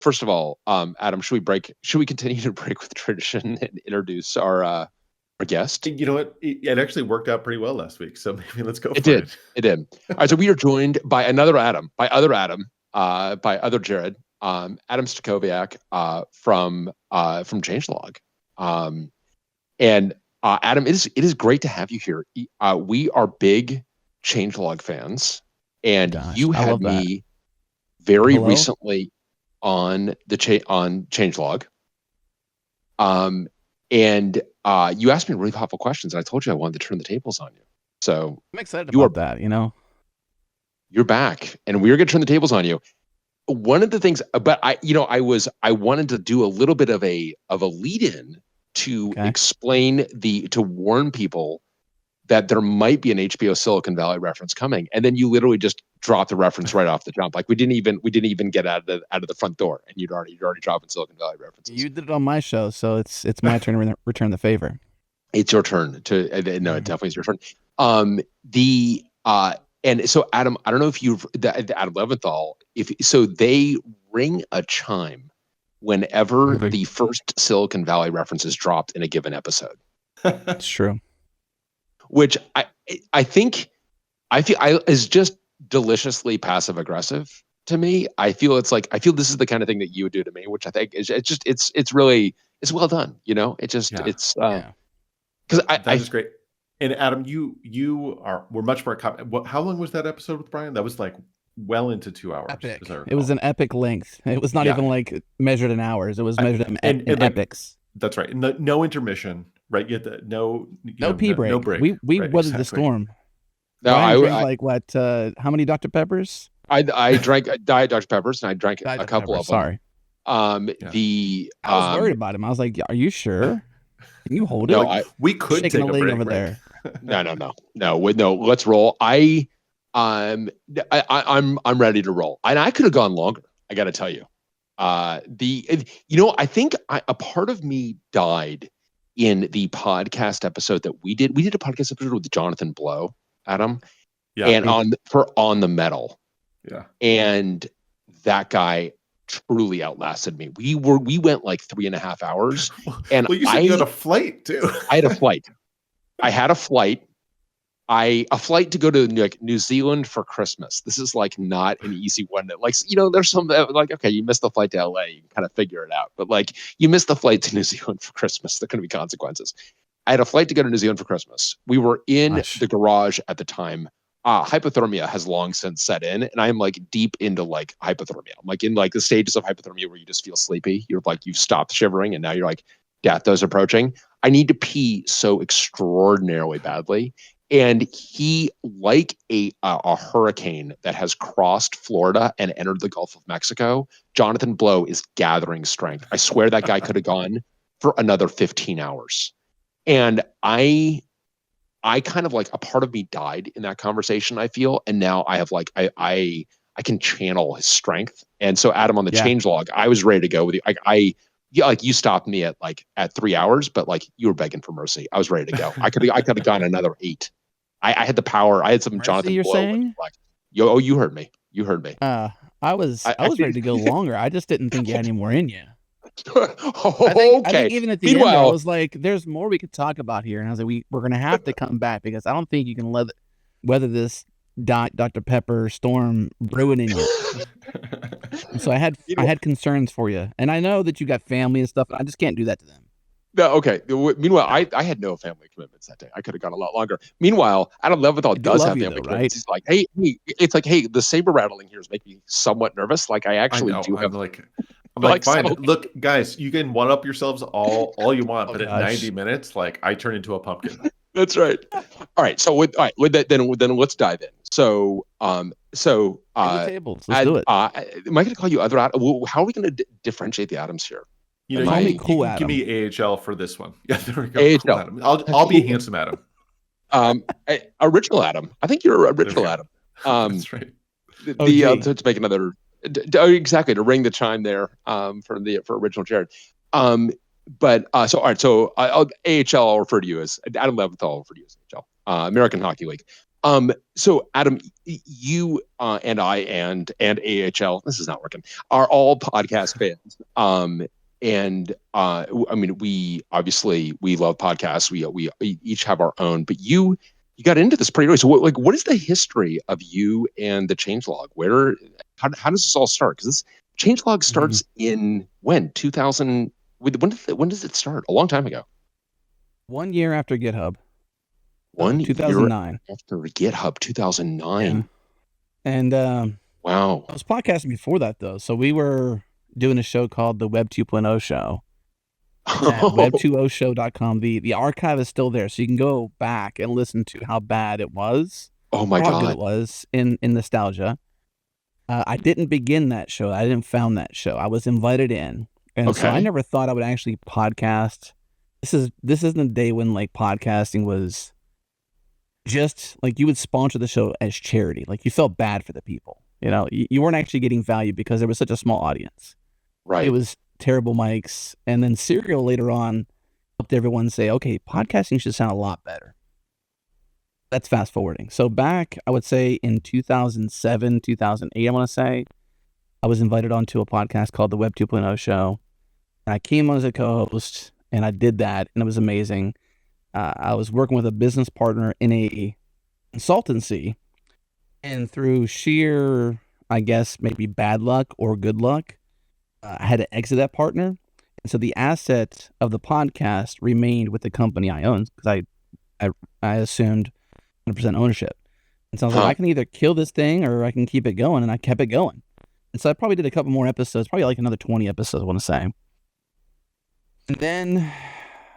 first of all, Adam, should we continue to break with tradition and introduce our guest? You know what? It actually worked out pretty well last week, so maybe let's go It for did. it. It did. All right, so we are joined by another Adam, by other Jared, Adam Stacoviak, from Changelog. And Adam, it is great to have you here. We are big Changelog fans, and you had me very recently on on Changelog. And you asked me really thoughtful questions, and I told you I wanted to turn the tables on you. So I'm excited about that. You're back, and we're going to turn the tables on you. One of the things, but I wanted to do a little bit of a lead-in to explain to warn people that there might be an HBO Silicon Valley reference coming, and then you literally just dropped the reference right off the jump. Like we didn't even get out of the front door, and you're already dropping Silicon Valley references. You did it on my show, so it's my turn to return the favor. It's your turn to no, it definitely is your turn. And so Adam, I don't know if you've Adam Leventhal, so they ring a chime whenever the first Silicon Valley reference is dropped in a given episode. That's true. Which I think is just deliciously passive aggressive to me. I feel this is the kind of thing that you would do to me, which I think it's really well done. Because that is great. And Adam, we're much more. How long was that episode with Bryan? That was like well into 2 hours. Epic. It was an epic length. It was not even like measured in hours. It was measured in epics. That's right. No intermission. Right. You had no pee break. No break. We weathered the storm. No, Bryan drank like what? How many Dr. Peppers? I drank Diet Dr. Peppers, and I drank a couple of them. Sorry. I was worried about him. I was like, "Are you sure? Can you hold it?" No, we could take a break over there. No. Let's roll. I'm ready to roll, and I could have gone longer. I got to tell you, I think a part of me died in the podcast episode that we did. We did a podcast episode with Jonathan Blow, Adam, and on the metal, and that guy truly outlasted me. We went like 3.5 hours, and you said you had a flight too. I had a flight. A flight to go to New Zealand for Christmas. This is like not an easy one. There's some okay, you missed the flight to LA, you can kind of figure it out. But like you missed the flight to New Zealand for Christmas, there are going to be consequences. I had a flight to go to New Zealand for Christmas. We were in the garage at the time. Hypothermia has long since set in, and I'm like deep into like hypothermia. I'm like in like the stages of hypothermia where you just feel sleepy. You're like you've stopped shivering, and now you're like death is approaching. I need to pee so extraordinarily badly. And he, like a hurricane that has crossed Florida and entered the Gulf of Mexico, Jonathan Blow is gathering strength. I swear that guy could have gone for another 15 hours. And I kind of like a part of me died in that conversation, I feel. And now I have like, I can channel his strength. And so Adam, on the changelog, I was ready to go with you. You stopped me at 3 hours, but like you were begging for mercy. I was ready to go. I could have gone another 8. I had the power. I had some mercy, Jonathan you're Blow. Saying? Like, you heard me. You heard me. I was ready to go longer. I just didn't think you had any more in you. Okay. I think even at the end, I was like, "There's more we could talk about here," and I was like, "We're gonna have to come back because I don't think you can weather this Dr. Pepper storm ruining you." So I had concerns for you, and I know that you got family and stuff. I just can't do that to them. No, okay. Meanwhile, I had no family commitments that day. I could have gone a lot longer. Meanwhile, Adam Leventhal does have family commitments. Right? He's like, hey, it's like, hey, the saber rattling here is making me somewhat nervous. Like, I actually do have. I'm like, fine. Look, guys, you can one up yourselves all you want, but at 90 minutes, like, I turn into a pumpkin. That's right. All right. So with that, then let's dive in. So tables. Let's do it. Am I going to call you other Adam? How are we going to differentiate the Adams here? You can give me AHL for this one. Yeah, there we go. AHL. Cool Adam. I'll be handsome Adam. Original Adam. I think you're original Adam. That's right. To make another exactly to ring the chime there for original Jared. But so all right. So AHL I'll refer to you as Adam Leventhal. I'll refer to you as AHL. American Hockey League. So Adam, you and I and AHL, this is not working, are all podcast fans. I mean, we love podcasts. We each have our own, but you got into this pretty early. So what is the history of you and the Changelog? How does this all start? Because this Changelog starts in when 2000. When does it start? A long time ago. 1 year after GitHub. 2009. After GitHub, 2009. Yeah. And wow. I was podcasting before that though. So we were doing a show called the Web 2.0 show. At web20show.com. The archive is still there, so you can go back and listen to how bad it was. Oh my God. How good it was in nostalgia. I didn't begin that show. I didn't found that show. I was invited in. And so I never thought I would actually podcast. This isn't a day when like podcasting was just like you would sponsor the show as charity. Like you felt bad for the people. You know, you weren't actually getting value because there was such a small audience. Right. It was terrible mics. And then Serial later on helped everyone say, okay, podcasting should sound a lot better. That's fast forwarding. So back, I would say in 2007, 2008, I want to say, I was invited onto a podcast called the Web 2.0 Show. And I came on as a co-host and I did that and it was amazing. I was working with a business partner in a consultancy, and through sheer, I guess, maybe bad luck or good luck, I had to exit that partner. And so the asset of the podcast remained with the company I owned because I assumed 100% ownership. And so I was like, I can either kill this thing or I can keep it going. And I kept it going. And so I probably did a couple more episodes, probably like another 20 episodes, I want to say. And then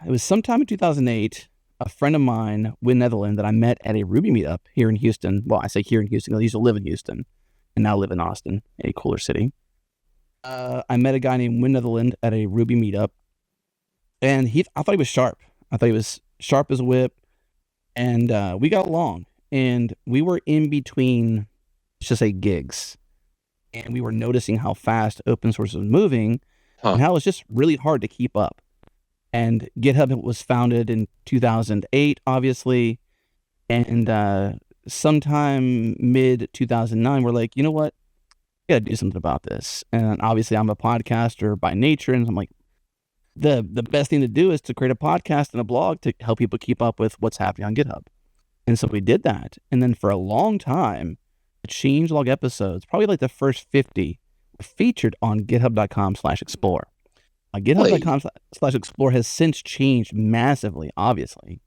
it was sometime in 2008, a friend of mine, Win Netherland, that I met at a Ruby meetup here in Houston. Well, I say here in Houston, I used to live in Houston and now live in Austin, a cooler city. I met a guy named Win Netherland at a Ruby meetup, and I thought he was sharp. I thought he was sharp as a whip, and we got along. And we were in between, let's just say, gigs, and we were noticing how fast open source was moving, and how it was just really hard to keep up. And GitHub was founded in 2008, obviously, and sometime mid 2009, we're like, you know what? We got to do something about this. And obviously, I'm a podcaster by nature, and I'm like, the best thing to do is to create a podcast and a blog to help people keep up with what's happening on GitHub. And so we did that. And then for a long time, the changelog episodes, probably like the first 50, were featured on github.com/explore. GitHub.com/explore has since changed massively, obviously.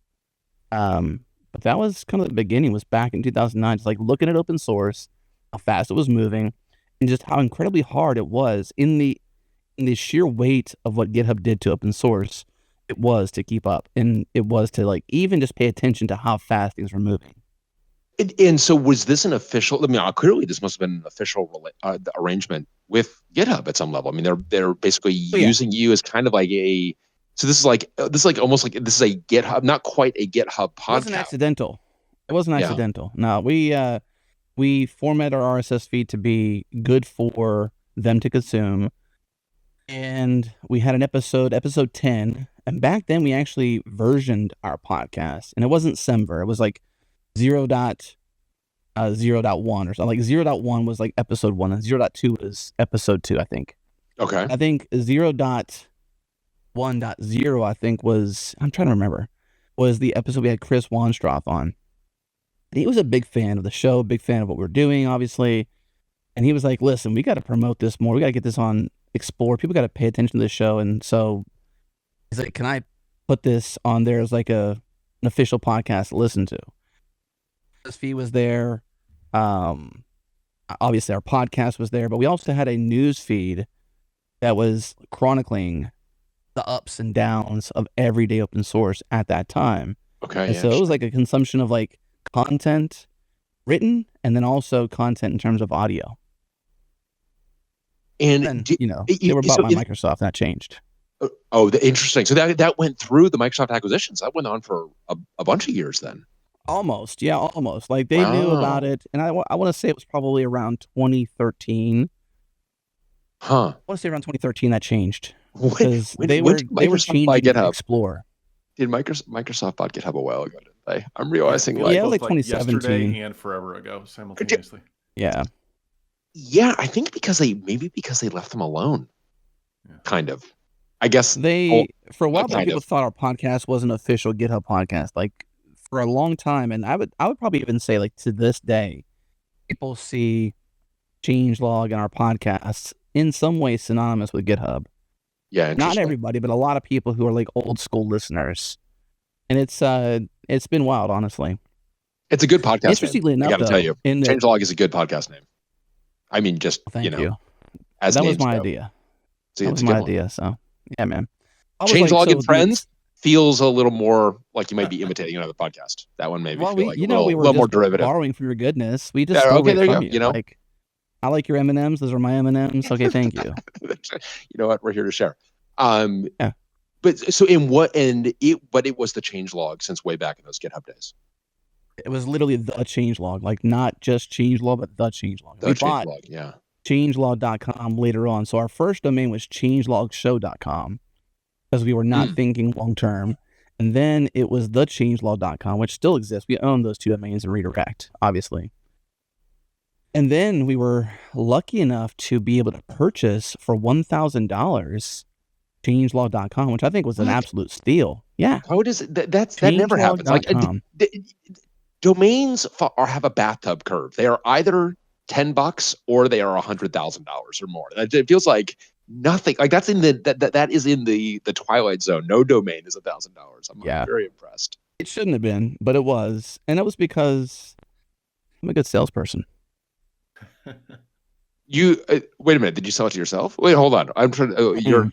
But that was kind of the beginning, was back in 2009, just like looking at open source, how fast it was moving, and just how incredibly hard it was in the sheer weight of what GitHub did to open source. It was to keep up, and it was to like even just pay attention to how fast things were moving. And so was this an official, I mean, clearly this must have been an official arrangement with GitHub at some level. I mean, they're basically using you as kind of like so this is like almost like this is a GitHub, not quite a GitHub podcast. It wasn't accidental. No, we format our RSS feed to be good for them to consume. And we had an episode 10. And back then we actually versioned our podcast. And it wasn't Semver. It was like 0.0.1 or something. Like 0.1 was like episode 1 and 0.2 was episode 2, I think. Okay. I think 0.1.0, I think was, I'm trying to remember, was the episode we had Chris Wanstroth on. And he was a big fan of the show, big fan of what we're doing, obviously. And he was like, listen, we got to promote this more. We got to get this on Explore. People got to pay attention to the show. And so he's like, can I put this on there as like an official podcast to listen to? This feed was there. Obviously, our podcast was there, but we also had a news feed that was chronicling the ups and downs of everyday open source at that time. Okay. And so it was like a consumption of like content written and then also content in terms of audio. And then, they were bought by Microsoft, and that changed. Oh, interesting. So that went through the Microsoft acquisitions. That went on for a bunch of years then. Almost. Yeah, almost. Like they knew about it. And I want to say it was probably around 2013. I want to say around 2013 that changed. Because they were changing GitHub. Explore. Did Microsoft bought GitHub a while ago? I'm realizing it was like 2017 yesterday and forever ago simultaneously. Yeah. Yeah, I think because they left them alone. Kind of. I guess for a while there, people thought our podcast was an official GitHub podcast, like for a long time. And I would probably even say, like, to this day, people see Changelog and our podcasts in some way synonymous with GitHub. Yeah, not everybody, but a lot of people who are like old school listeners. And it's been wild, honestly. It's a good podcast. Interestingly enough, I gotta tell you, Changelog is a good podcast name. I mean, just thank you. As that was my idea. That was my idea. So yeah, man. Changelog and Friends feels a little more like you might be imitating another podcast. That one maybe feel like we were a little more derivative. Borrowing from your goodness. We just stole it from you. Like, I like your M&Ms. Those are my M&Ms. Okay, thank you. You know what? We're here to share. Yeah. But so it was the Changelog since way back in those GitHub days. It was literally the Changelog, like not just Changelog, but the Changelog. We bought changelog.com later on. So our first domain was changelogshow.com because we were not thinking long term. And then it was the changelog.com, which still exists. We own those two domains and redirect, obviously. And then we were lucky enough to be able to purchase for $1,000 changelog.com, which I think was an absolute steal. Yeah. How does it? That never happens. Like domains have a bathtub curve. They are either $10 or they are $100,000 or more. It feels like nothing. Like that is in the twilight zone. No domain is $1,000. I'm very impressed. It shouldn't have been, but it was, and it was because I'm a good salesperson. You wait a minute. Did you sell it to yourself? Wait, hold on. I'm trying. You're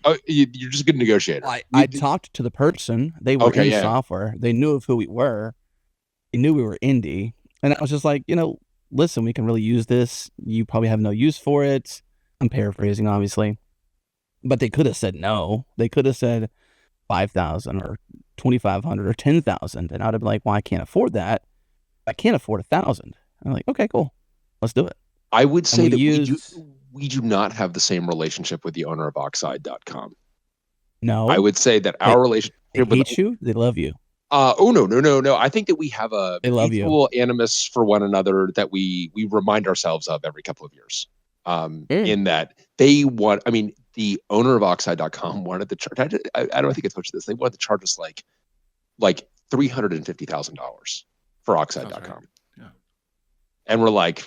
just a good negotiator. I talked to the person. They were in software. They knew of who we were. They knew we were indie, and I was just like, listen, we can really use this. You probably have no use for it. I'm paraphrasing, obviously, but they could have said no. They could have said 5,000 or 2,500 or 10,000, and I'd have been like, well, I can't afford that. I can't afford 1,000. I'm like, okay, cool, let's do it. I would say that we do not have the same relationship with the owner of Oxide.com. No, I would say that our relationship. They hate you. They love you. No. I think that we have a mutual animus for one another that we remind ourselves of every couple of years. In that they want, I mean, the owner of Oxide.com wanted to charge. I don't think I told you this. They wanted to charge us like $350,000 for Oxide.com. Right. Yeah. And we're like,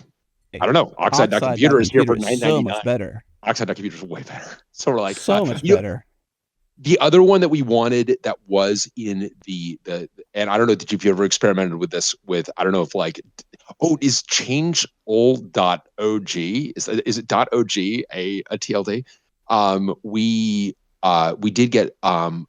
I don't know. Oxide.computer is here for $9.99. So much better. Oxide.computer is way better. So we're like, so much better. The other one that we wanted that was in the and I don't know, if you ever experimented with this I don't know if is changeold.og is it .og a TLD? We did get the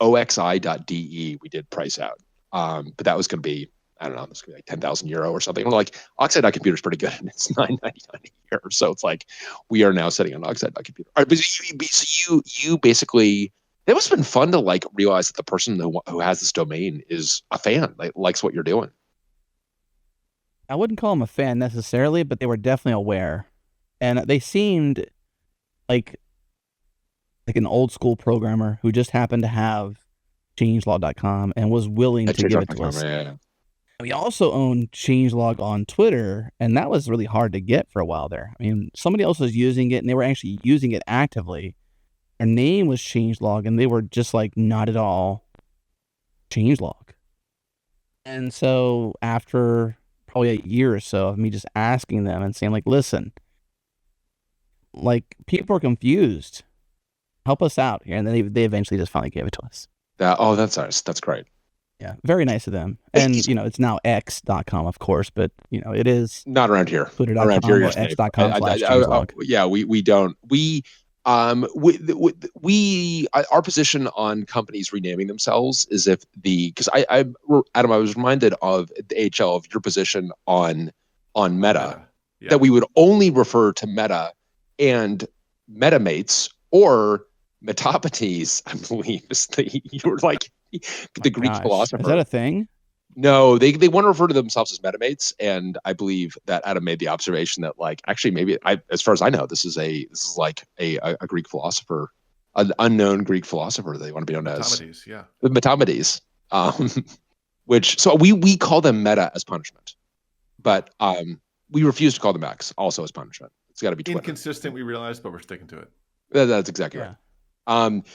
oxi.de we did price out. But that was going to be, I don't know, this could be like 10,000 euro or something. We're like, Oxide.computer is pretty good, and it's $9.99 a year. So it's like we are now sitting on Oxide.computer. All right, but so you basically, it must have been fun to realize that the person who has this domain is a fan, likes what you're doing. I wouldn't call them a fan necessarily, but they were definitely aware, and they seemed like an old school programmer who just happened to have changelog.com and was willing to give it to us. Yeah. We also own Changelog on Twitter, and that was really hard to get for a while there. I mean, somebody else was using it, and they were actually using it actively. Their name was Changelog, and they were just not at all Changelog. And so after probably a year or so of me just asking them and saying, listen, people are confused. Help us out here. And then they eventually just finally gave it to us. That's nice. That's great. Yeah, very nice of them. And, it's now x.com, of course, but, it is not around here. Twitter.com or x.com/changelog. Yeah, we don't. Our position on companies renaming themselves is because Adam, I was reminded of the HL of your position on Meta. Yeah. That we would only refer to Meta and MetaMates or Metapotes, I believe. You were like the Greek philosopher. Is that a thing? No, they want to refer to themselves as MetaMates, and I believe that Adam made the observation that actually maybe as far as I know, this is a Greek philosopher, an unknown Greek philosopher. They want to be known as Metapotes, yeah. The Metapotes. so we call them meta as punishment, but we refuse to call them X also as punishment. It's got to be Twitter. Inconsistent, we realized, but we're sticking to it. That's exactly right.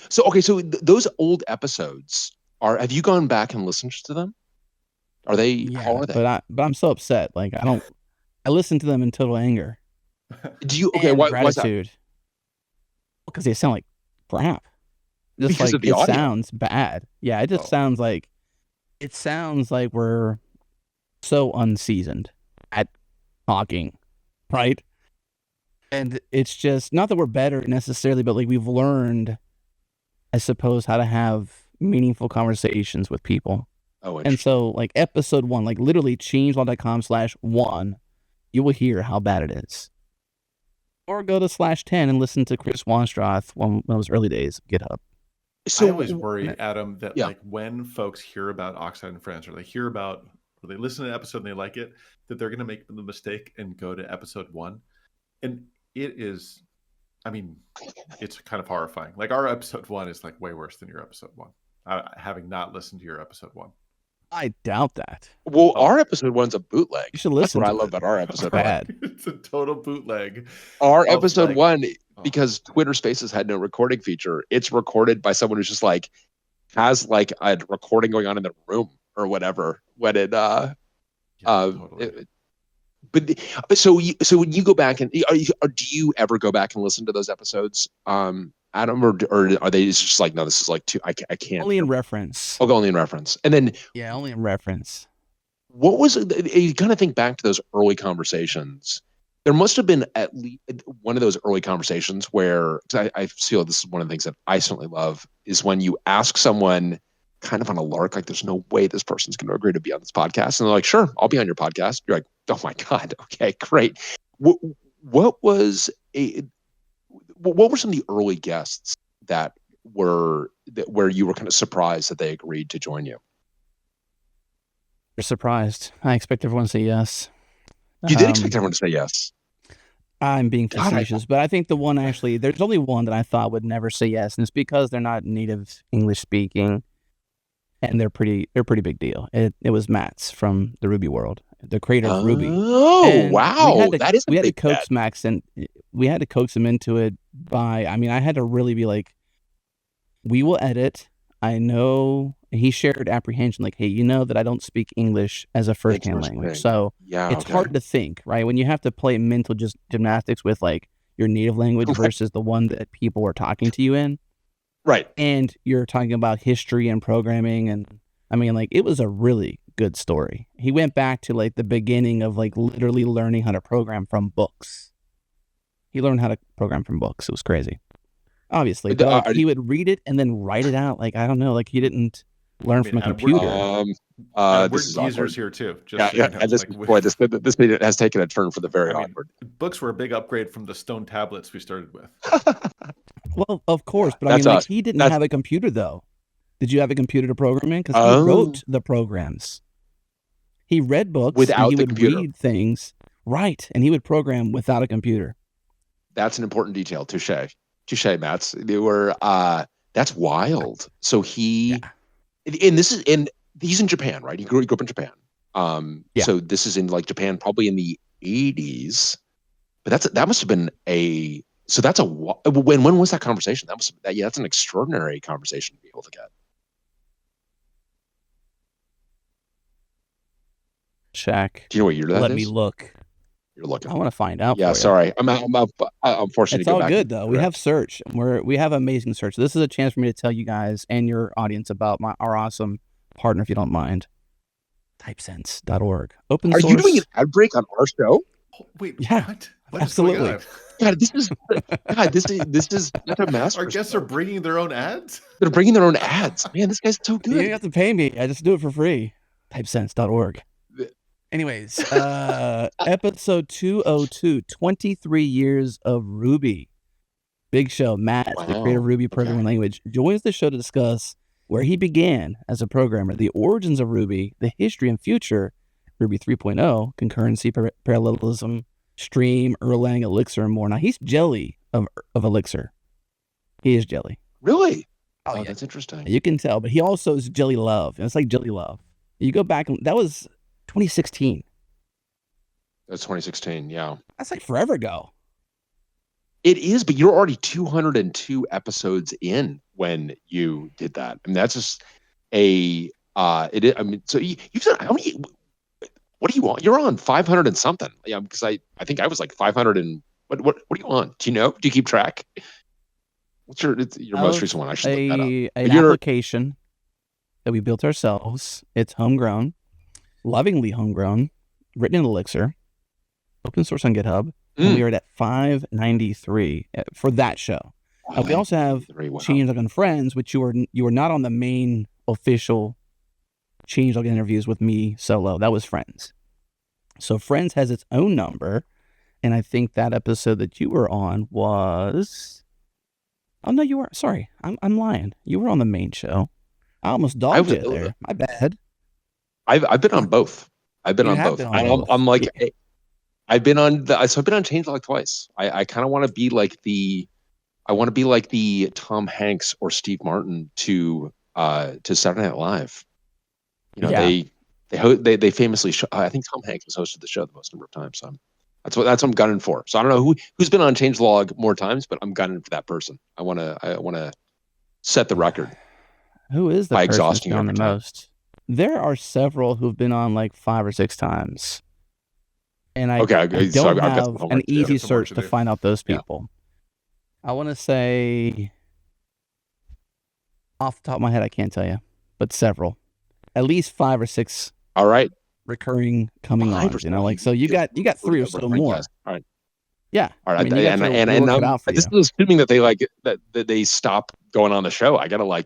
So those old episodes have you gone back and listened to them? How are they? But I'm so upset. Like I listen to them in total anger. Do you? Okay, why is that? Because they sound like crap. Just because like of the audio. Sounds bad. Yeah, it just sounds like we're so unseasoned at talking, right? And it's just not that we're better necessarily, but like we've learned, I suppose, how to have meaningful conversations with people. And so like episode 1, like literally changelog.com/1, you will hear how bad it is. Or go to /10 and listen to Chris Wanstroth one of those early days of GitHub. So I always worry, Adam, that like when folks hear about Oxide and Friends, or they listen to an episode and they like it, that they're going to make the mistake and go to episode 1. And it is, I mean, it's kind of horrifying. Like our episode 1 is like way worse than your episode 1. Having not listened to your episode 1. I doubt that. Well, our episode 1's a bootleg. You should listen. That's what I love about our episode 1. It's a total bootleg. Our episode 1, because Twitter Spaces had no recording feature, it's recorded by someone who's just like has like a recording going on in the room or whatever. When it totally. But so when you go back and do you ever go back and listen to those episodes, Adam, or are they just like, no, this is like too, I can't. Only in reference. I'll go only in reference. And then only in reference. What was it? You kind of think back to those early conversations. There must have been at least one of those early conversations where I feel this is one of the things that I certainly love is when you ask someone kind of on a lark, like there's no way this person's going to agree to be on this podcast. And they're like, sure, I'll be on your podcast. You're like, oh my God. Okay, great. What were some of the early guests where you were kind of surprised that they agreed to join you? You're surprised. I expect everyone to say yes. You did expect everyone to say yes. I'm being facetious, but I think the one there's only one that I thought would never say yes, and it's because they're not native English speaking, and they're pretty big deal. It was Matt's from the Ruby world, the creator of Ruby. Oh, wow. We had to coax Max, and we had to coax him into it I had to really be like, we will edit. I know he shared apprehension, like, hey, you know that I don't speak English as a first-hand language, so it's hard to think, right? When you have to play mental gymnastics with like your native language versus the one that people are talking to you in, right? And you're talking about history and programming, and I mean, like, it was a really good story. He went back to like the beginning of like literally learning how to program from books. He learned how to program from books. It was crazy. Obviously, but like, he would read it and then write it out. Like, I don't know, like he didn't learn from a computer. We're users here too. This meeting has taken a turn for the very awkward. Books were a big upgrade from the stone tablets we started with. Well, of course, but I mean, like, he didn't have a computer though. Did you have a computer to program in? Because he wrote the programs. He read books without he the would computer. Read things, right? And he would program without a computer. That's an important detail. Touche, Mats. They were that's wild. So he's in Japan, right? He grew up in Japan. So this is in like Japan, probably in the 80s. But that must have been when was that conversation? That's an extraordinary conversation to be able to get. Shaq. Do you know what year that is? Let me look. You're looking. I want to find out. Yeah, sorry. I'm fortunate. It's all good though. We have search. We have amazing search. This is a chance for me to tell you guys and your audience about our awesome partner, if you don't mind. Typesense.org. Open source. Are you doing an ad break on our show? Wait, yeah, what? Absolutely. God, this is not a master. Our guests are bringing their own ads. They're bringing their own ads. Man, this guy's so good. You don't have to pay me. I just do it for free. Typesense.org. Anyways, episode 202, 23 years of Ruby. Big Show, Matt, the creator of Ruby programming language, joins the show to discuss where he began as a programmer, the origins of Ruby, the history and future, Ruby 3.0, concurrency, parallelism, Stream, Erlang, Elixir, and more. Now, he's jelly of Elixir. He is jelly. Really? Oh, that's interesting. You can tell, but he also is jelly love. And it's like jelly love. You go back, and that was 2016. That's 2016. Yeah. That's like forever ago. It is, but you're already 202 episodes in when you did that. I mean, that's just it is, I mean, so you've done how many? What are you on? You're on 500 and something. Yeah, because I think I was like 500 and what are you on? Do you know? Do you keep track? What's your most recent one? I should look that up. An application that we built ourselves. It's homegrown, lovingly homegrown, written in Elixir, open source on GitHub. And we are at 593 for that show. We also have Changelog and Friends, which you were not on the main official Changelog interviews with me solo. That was Friends. So Friends has its own number, and I think that episode that you were on was. Oh no, you were. Sorry, I'm lying. You were on the main show. I almost dogged you there. My bad. I've been on both. I've been on both. I'm like. Yeah. I've been on Changelog twice. I kind of want to be like the Tom Hanks or Steve Martin to Saturday Night Live. You know, yeah. they famously I think Tom Hanks has hosted the show the most number of times. So that's what I'm gunning for. So I don't know who's been on Changelog more times, but I'm gunning for that person. I want to set the record. Who is the person who's been on the most? There are several who've been on like 5 or 6 times. And I don't have an easy search to find out those people. Yeah. I want to say, off the top of my head, I can't tell you, but several, at least 5 or 6. All right, recurring coming on. You know, like so you got 3 or so more. All right. Yeah. All right. This is assuming that they that they stop going on the show. I gotta I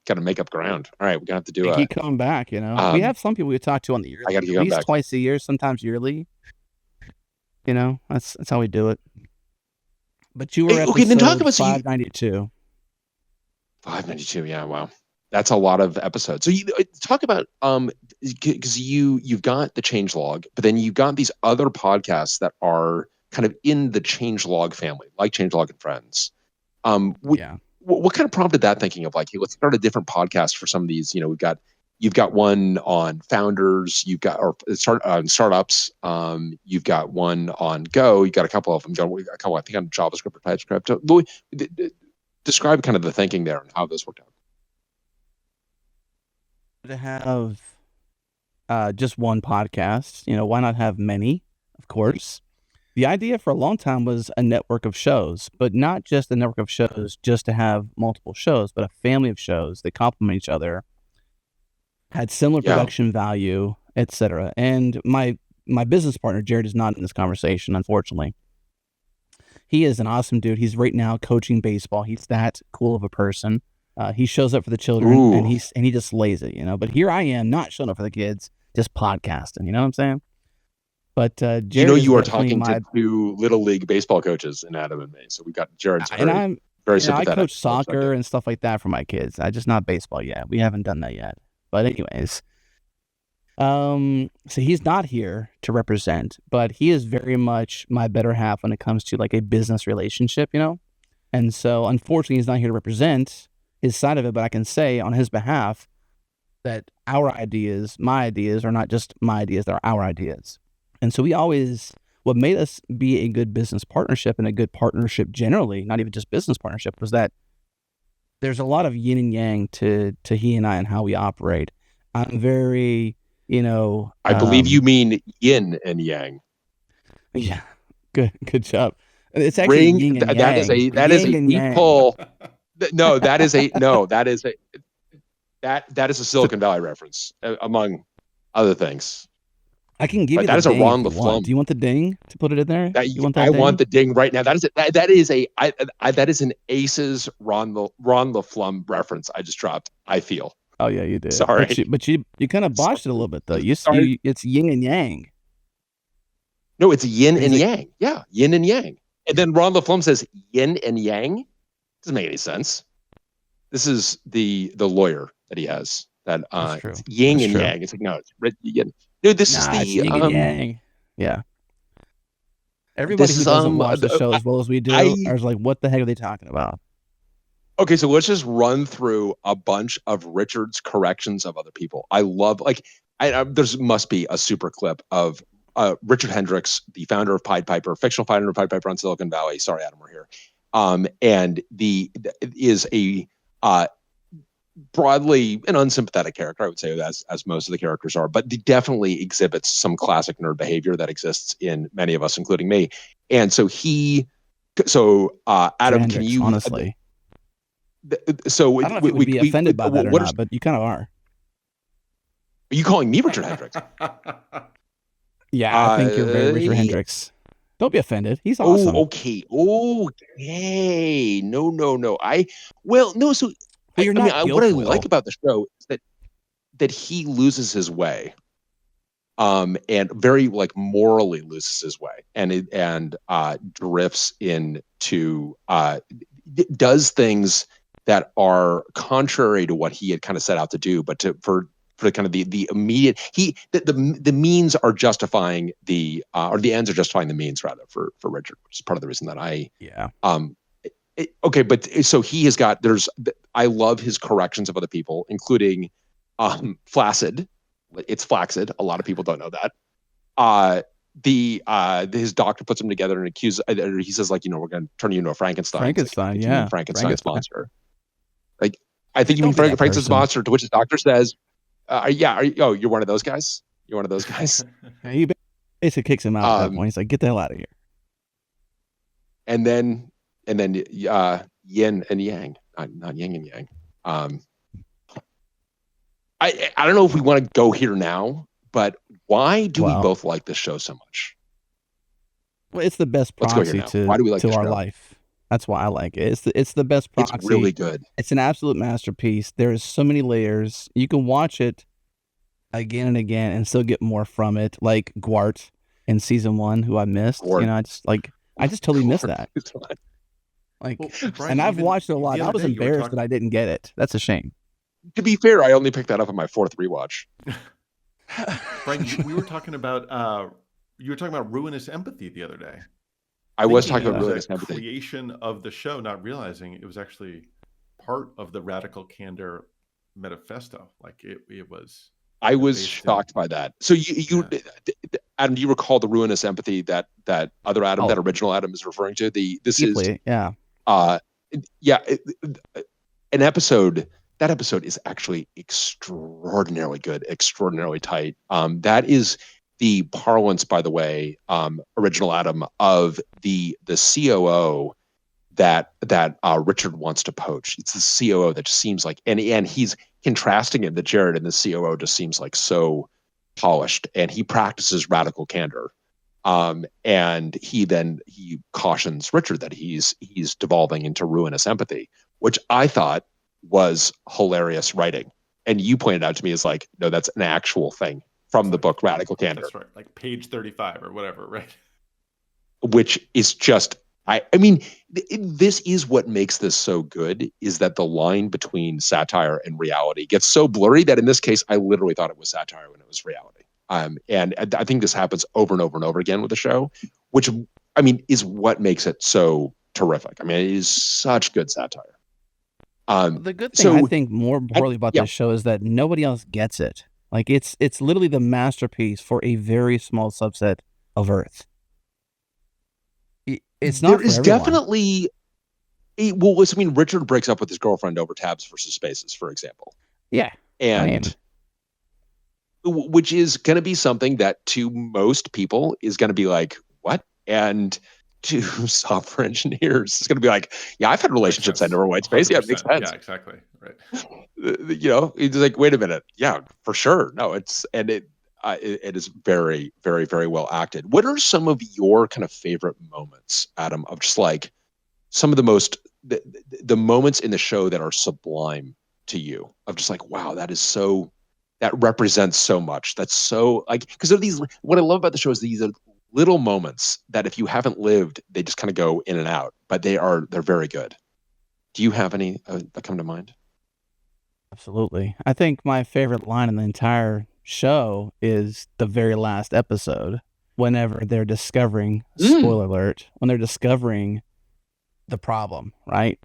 gotta make up ground. All right, we're gonna have to do it. Keep coming back. You know, we have some people we talk to on the yearly. I gotta keep at least back. Twice a year, sometimes yearly. You know, that's how we do it. But you were at then talk about 592. 592. Yeah. Wow. That's a lot of episodes. So you talk about because you've got the Changelog, but then you've got these other podcasts that are kind of in the Changelog family, like Changelog and Friends. What kind of prompted that thinking of like, hey, let's start a different podcast for some of these? You know, you've got one on founders, startups. You've got one on Go. You've got a couple of them. A couple, I think, on JavaScript or TypeScript. So, describe kind of the thinking there and how this worked out. To have just one podcast, you know, why not have many? Of course. The idea for a long time was a network of shows, but not just a network of shows just to have multiple shows, but a family of shows that complement each other, had similar production value, etc. And my business partner, Jared, is not in this conversation, unfortunately. He is an awesome dude. He's right now coaching baseball. He's that cool of a person. He shows up for the children and he just lays it, you know. But here I am, not showing up for the kids, just podcasting. You know what I'm saying? But Jared, you are talking to 2 little league baseball coaches in Adam and me. So we got Jared's very sympathetic. I coach soccer and stuff like that for my kids. I just not baseball yet. We haven't done that yet. But anyways, so he's not here to represent, but he is very much my better half when it comes to like a business relationship, you know. And so unfortunately, he's not here to represent his side of it. But I can say on his behalf that my ideas, are not just my ideas; they're our ideas. And so what made us be a good business partnership and a good partnership generally, not even just business partnership, was that there's a lot of yin and yang to he and I and how we operate. I'm very, I believe you mean yin and yang. Yeah, good job. It's actually yin and yang. That is a deep pull. No, that is a Silicon Valley reference, among other things. I can give you that. That is a Ron LaFlum. Do you want the ding to put it in there? I want the ding right now. That is an Aces Ron LaFlum reference I just dropped. I feel. Oh yeah, you did. Sorry, but you kind of botched it a little bit though. It's yin and yang. No, it's yin and yang. Yeah, yin and yang. And then Ron LaFlum says yin and yang. Doesn't make any sense. This is the lawyer that he has. That it's yin and yang. It's like no, it's yin. Dude, this is the yin and yang. Yeah. Everybody who doesn't watch the show as well as we do is like, what the heck are they talking about? Okay, so let's just run through a bunch of Richard's corrections of other people. I love, like, there's must be a super clip of Richard Hendricks, the founder of Pied Piper, fictional founder of Pied Piper on Silicon Valley. Sorry, Adam, we're here. And is a broadly an unsympathetic character, I would say, as most of the characters are, but definitely exhibits some classic nerd behavior that exists in many of us, including me. And so Adam, Hendricks, can you honestly? So I don't know if you would be offended by that or not, but you kind of are. Are you calling me Richard Hendricks? Yeah, I think you're very Richard Hendricks. Don't be offended. He's awesome. Okay. No. So you're not what I like about the show is that he loses his way, and very like morally loses his way, and drifts into does things that are contrary to what he had kind of set out to do, but for kind of the immediate, the means are justifying or the ends are justifying the means, rather, for Richard, which is part of the reason that okay, but so he has got, I love his corrections of other people, including flaccid. It's flaccid. A lot of people don't know that. His doctor puts him together and accuses. He says, like, we're going to turn you into a Frankenstein. Frankenstein, like, Frankenstein's monster. Like, I think you mean Frankenstein's monster. To which his doctor says, you're one of those guys. You're one of those guys. He basically kicks him out at that point. He's like, get the hell out of here. And then yin and yang, not yin and yang. I don't know if we want to go here now, but why do we both like this show so much? Well, it's the best proxy to our life. That's why I like it. It's the best proxy. It's really good. It's an absolute masterpiece. There is so many layers. You can watch it again and again and still get more from it. Like Gwart in season 1, who I missed. I just totally missed that. Like, Bryan, and I've watched it a lot. I was embarrassed that I didn't get it. That's a shame. To be fair, I only picked that up on my 4th rewatch. Bryan, we were talking about ruinous empathy the other day. I was talking about ruinous empathy. Creation of the show, not realizing it was actually part of the Radical Candor manifesto. Like it was. I was shocked by that. So Adam, do you recall the ruinous empathy that other Adam, that original Adam, is referring to? An episode. That episode is actually extraordinarily good, extraordinarily tight. That is the parlance, by the way, original Adam, of the COO that Richard wants to poach. It's the COO that just seems like, and he's contrasting him to Jared, and the COO just seems like so polished, and he practices radical candor. And he cautions Richard that he's devolving into ruinous empathy, which I thought was hilarious writing. And you pointed out to me as like, no, that's an actual thing from the book Radical Candor. That's right. Like page 35 or whatever, right? Which is just, I mean, this is what makes this so good, is that the line between satire and reality gets so blurry that in this case, I literally thought it was satire when it was reality. And I think this happens over and over and over again with the show, which, I mean, is what makes it so terrific. I mean, it is such good satire. The good thing, I think, more importantly about this show is that nobody else gets it. Like, it's literally the masterpiece for a very small subset of Earth. It's not. There is definitely. Richard breaks up with his girlfriend over Tabs versus Spaces, for example. Yeah, and which is going to be something that to most people is going to be like, what? And to software engineers, it's going to be like, yeah, I've had relationships that over white space. Yeah, it makes sense. Yeah, exactly. Right. It's like, wait a minute. Yeah, for sure. No, it is very, very, very well acted. What are some of your kind of favorite moments, Adam, of just like some of the moments in the show that are sublime to you, of just like, wow, that represents so much. That's so, like, because of these, what I love about the show is these are little moments that if you haven't lived, they just kind of go in and out, but they're very good. Do you have any that come to mind? Absolutely. I think my favorite line in the entire show is the very last episode, whenever they're discovering, spoiler alert, when they're discovering the problem, right?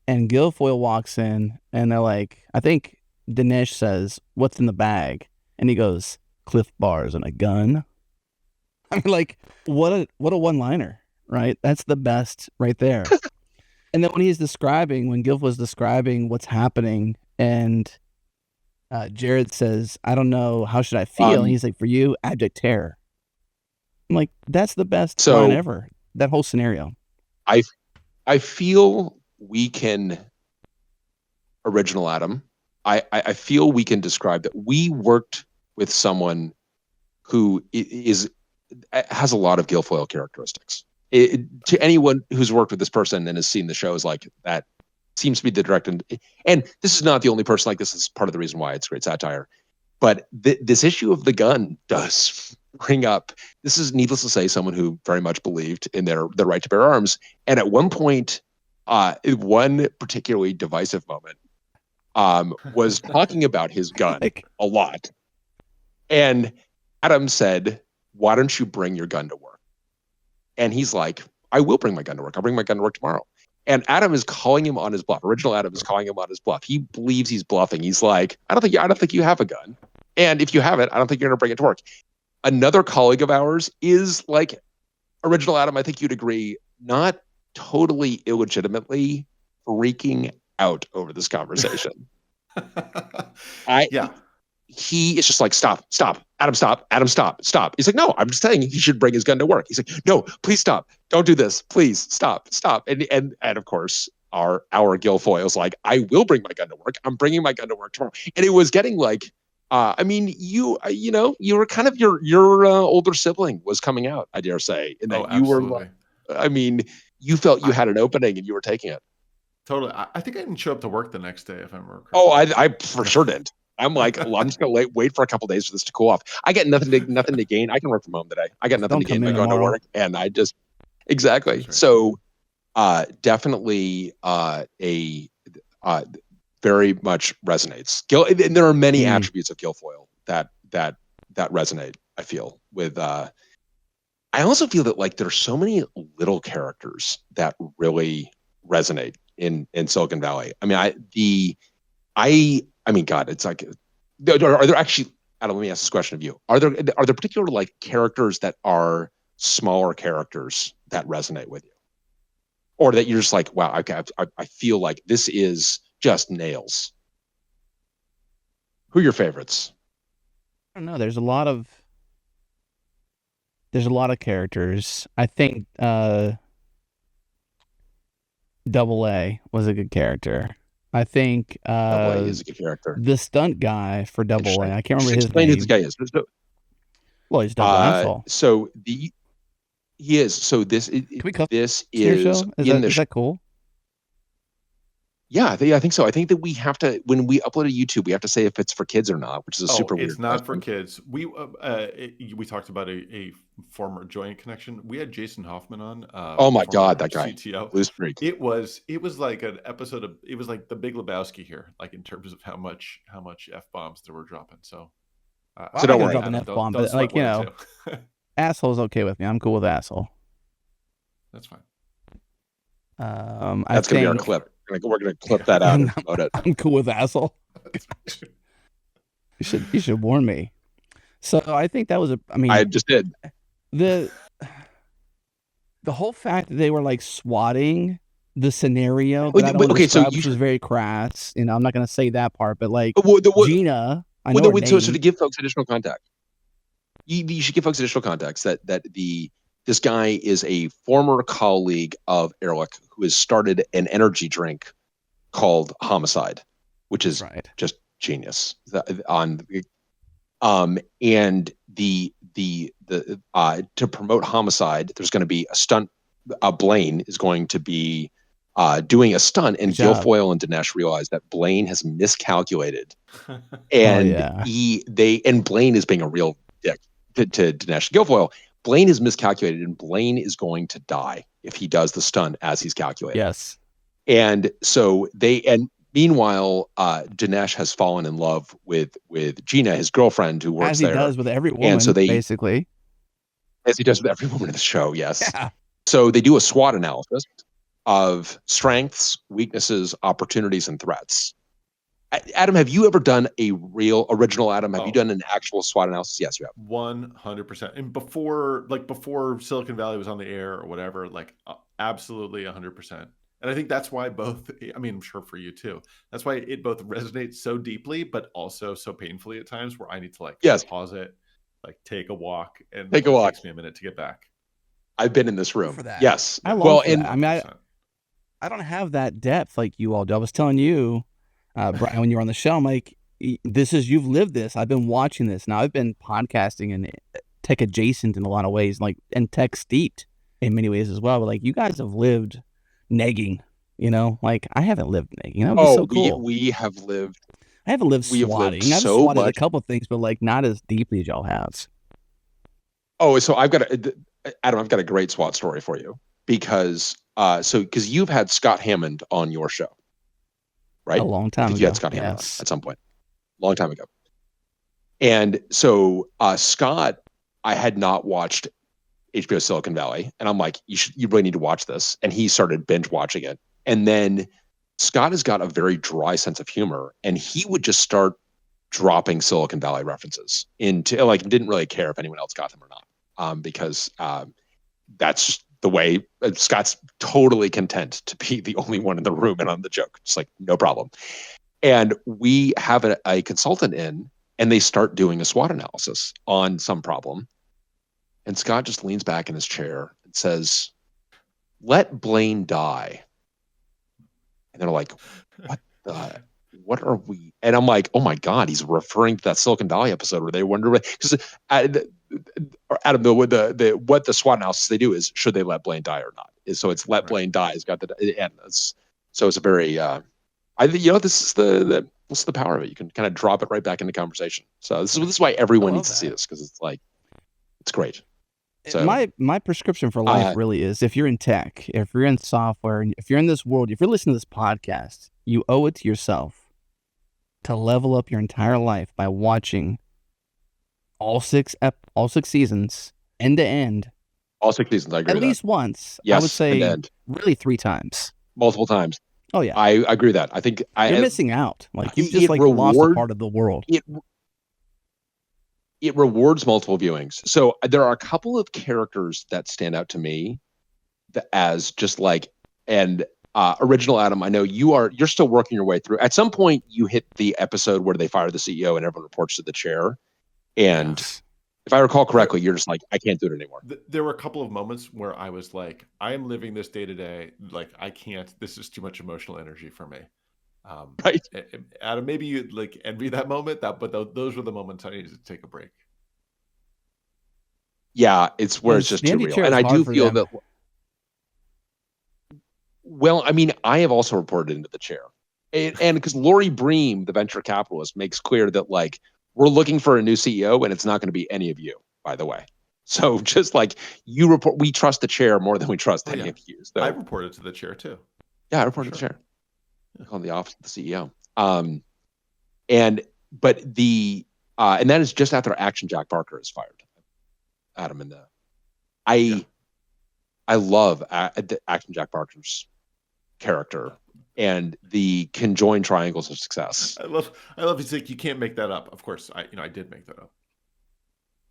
And Guilfoyle walks in, and they're like, I think Dinesh says, "What's in the bag?" And he goes, "Cliff bars and a gun." I mean, like, what a one-liner, right? That's the best right there. And then when Gilf was describing what's happening, and Jared says, "I don't know, how should I feel?" And he's like, "For you, abject terror." I'm like, that's the best line ever. That whole scenario. I feel we can, original Adam, I feel we can describe that we worked with someone who has a lot of Guilfoyle characteristics. To anyone who's worked with this person and has seen the shows, like, that seems to be the direct, and this is not the only person like this. Is part of the reason why it's great satire. But this issue of the gun does bring up, this is, needless to say, someone who very much believed in their right to bear arms. And at one point, one particularly divisive moment, was talking about his gun a lot. And Adam said, "Why don't you bring your gun to work?" And he's like, "I will bring my gun to work. I'll bring my gun to work tomorrow." And Adam is calling him on his bluff. Original Adam is calling him on his bluff. He believes he's bluffing. He's like, I don't think you have a gun. And if you have it, I don't think you're going to bring it to work. Another colleague of ours is like, Original Adam, I think you'd agree, not totally illegitimately freaking out over this conversation. He is just like, stop, Adam, stop. He's like, no, I'm just saying he should bring his gun to work. He's like, no, please stop. Don't do this. Please stop. And of course, our Guilfoyle's like, I will bring my gun to work. I'm bringing my gun to work tomorrow. And it was getting like, I mean, you were kind of your older sibling was coming out, I dare say, in that you were, I mean, you felt you had an opening and you were taking it. Totally. I think I didn't show up to work the next day, if I remember correctly. Oh, I for sure didn't. I'm like, well, I'm just gonna wait for a couple of days for this to cool off. I get nothing to gain. I can work from home today. I got nothing to gain by going to work, and I just exactly. Right. So, definitely very much resonates. And there are many attributes of Guilfoyle that resonate. I feel with. I also feel that like there's so many little characters that really resonate in Silicon Valley. I mean, God, it's like, are there actually, Adam, let me ask this question of you. Are there particular like characters that are smaller characters that resonate with you? Or that you're just like, wow, I feel like this is just nails. Who are your favorites? I don't know. There's a lot of characters. I think Double A was a good character. I think Double A is a good character. The stunt guy for Double A, I can't remember his name. Explain who this guy is. Well, he's Double Asshole. So he is. So this is is that cool? Yeah, I think so. I think that we have to, when we upload to YouTube, we have to say if it's for kids or not, which is a super weird. It's not for kids. We talked about a former joint connection. We had Jason Hoffman on. Oh my God, that guy. CTO. Blues Freak. It was like an episode of, it was like the Big Lebowski here, like in terms of how much F-bombs there were dropping. So, so don't worry. Drop an F-bomb, but like, you know, asshole's okay with me. I'm cool with asshole. That's fine. That's going to be our clip. We're going to clip that out and promote it. I'm cool with asshole. You should warn me. So I think that was I just did. The whole fact that they were like swatting the scenario that which was very crass. You know, I'm not going to say that part, but like Gina, so to give folks additional context, you should give folks additional context that this guy is a former colleague of Ehrlich who has started an energy drink called Homicide, which is just genius. And to promote Homicide, there's going to be a stunt. Blaine is going to be doing a stunt, and Guilfoyle and Dinesh realize that Blaine has miscalculated, and Blaine is being a real dick to Dinesh Guilfoyle. Blaine is miscalculated, and Blaine is going to die if he does the stunt as he's calculated. Yes. And so meanwhile, Dinesh has fallen in love with Gina, his girlfriend, who works there. As he does with every woman, basically. As he does with every woman in the show, yes. Yeah. So they do a SWOT analysis. of strengths, weaknesses, opportunities, and threats. Adam, have you ever done a real original Adam? Have you done an actual SWOT analysis? Yes, you have. 100%. And before Silicon Valley was on the air or whatever, like absolutely 100%. And I think that's why both, I mean, I'm sure for you too, that's why it both resonates so deeply, but also so painfully at times where I need to like pause it, like take a walk, and it takes me a minute to get back. I've been in this room. For that. Yes. I love that. I mean, I don't have that depth like you all do. I was telling you, Bryan, when you were on the show, I'm like, you've lived this. I've been watching this. Now I've been podcasting and tech adjacent in a lot of ways, like, and tech steeped in many ways as well. But like, you guys have lived negging, like I haven't lived negging. That would be so cool. We have lived. I haven't lived swatting. I've swatted a couple of things, but like not as deeply as y'all have. Oh, so Adam, I've got a great SWAT story for you because you've had Scott Hammond on your show. Right? A long time ago. You had Scott Hammond on at some point. Long time ago. And so Scott, I had not watched HBO Silicon Valley. And I'm like, you really need to watch this. And he started binge watching it. And then Scott has got a very dry sense of humor. And he would just start dropping Silicon Valley references into, like, didn't really care if anyone else got them or not. Because that's the way Scott's totally content to be the only one in the room and on the joke. It's like, no problem. And we have a consultant in and they start doing a SWOT analysis on some problem. And Scott just leans back in his chair and says, "Let Blaine die." And they're like, what are we? And I'm like, oh my God, he's referring to that Silicon Valley episode where they wonder, because Adam, what the SWOT analysis they do is, should they let Blaine die or not? So it's let Blaine die. It's got so it's a very, this is the power of it. You can kind of drop it right back into conversation. So this is why everyone needs to see this, because it's like, it's great. So my prescription for life really is, if you're in tech, if you're in software, if you're in this world, if you're listening to this podcast, you owe it to yourself to level up your entire life by watching all six seasons end to end. All 6 seasons, I agree. At least once. Yes, I would say really 3 times. Multiple times. Oh yeah, I agree with that. I think you're missing out. Like you've just lost a part of the world. It rewards multiple viewings. So there are a couple of characters that stand out to me as just like, and original Adam, I know you're still working your way through. At some point you hit the episode where they fire the CEO and everyone reports to the chair. And if I recall correctly, you're just like, I can't do it anymore. There were a couple of moments where I was like, I am living this day to day. Like, I can't, this is too much emotional energy for me. Right. Adam, maybe you like envy that moment, but those were the moments I needed to take a break. Yeah, it's where it's just too real. And I do feel that, well, I mean, I have also reported into the chair. And because Lori Bream, the venture capitalist, makes clear that, like, we're looking for a new CEO and it's not going to be any of you, by the way. So just like you report, we trust the chair more than we trust any of you. So, I reported to the chair too. Yeah, I reported to the chair. On the office of the CEO. And that is just after Action Jack Barker is fired. Adam, and I love Action Jack Barker's character and the conjoined triangles of success. I love he's like, you can't make that up. Of course, I did make that up.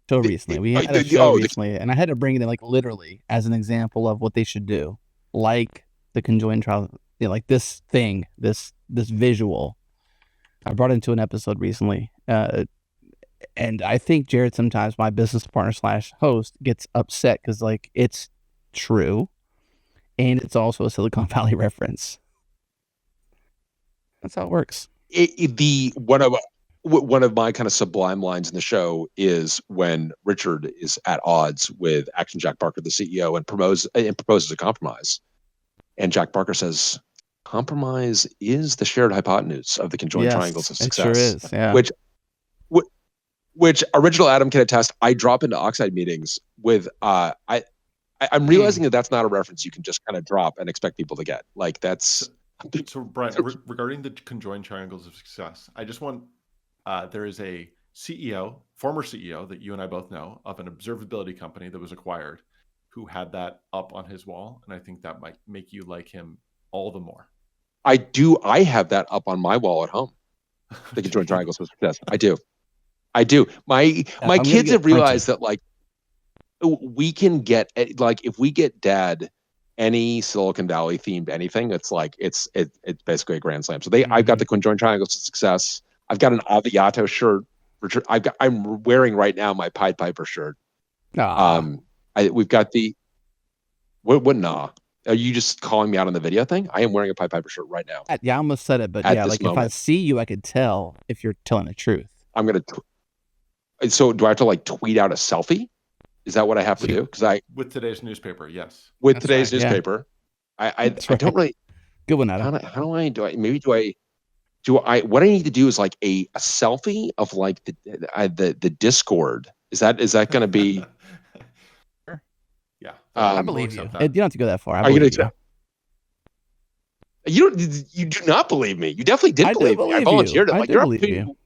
So recently, we had a show recently, and I had to bring it in, like, literally as an example of what they should do, like the conjoined trial. Like this thing, this visual, I brought into an episode recently, and I think Jared, sometimes my business partner / host, gets upset because, like, it's true, and it's also a Silicon Valley reference. That's how it works. One of my kind of sublime lines in the show is when Richard is at odds with Action Jack Barker, the CEO, and proposes a compromise. And Jack Barker says, compromise is the shared hypotenuse of the conjoined triangles of success. It sure is, yeah. Which original Adam can attest. I drop into Oxide meetings with I'm realizing that that's not a reference you can just kind of drop and expect people to get. Like, that's so Bryan, regarding the conjoined triangles of success, I just want there is a CEO, former CEO that you and I both know, of an observability company that was acquired, who had that up on his wall, and I think that might make you like him all the more. I do. I have that up on my wall at home. The conjoined triangles with success. I do. My kids have realized that like we can get like if we get Dad any Silicon Valley themed anything, it's like it's basically a grand slam. So I've got the conjoined triangles of success. I've got an Aviato shirt. I'm wearing right now my Pied Piper shirt. We've got the what nah. Are you just calling me out on the video thing? I am wearing a Pied Piper shirt right now. Yeah, I almost said it, but yeah, like if I see you, I could tell if you're telling the truth. I'm gonna. So do I have to like tweet out a selfie? Is that what I have to do? Because with today's newspaper, yes. With today's newspaper, yeah. I don't really. Good one, Adam. How do I what I need to do is like a selfie of like the Discord. Is that going to be? Yeah, I believe you. You don't have to go that far. You do not believe me. You definitely did believe me. I volunteered. I believe you.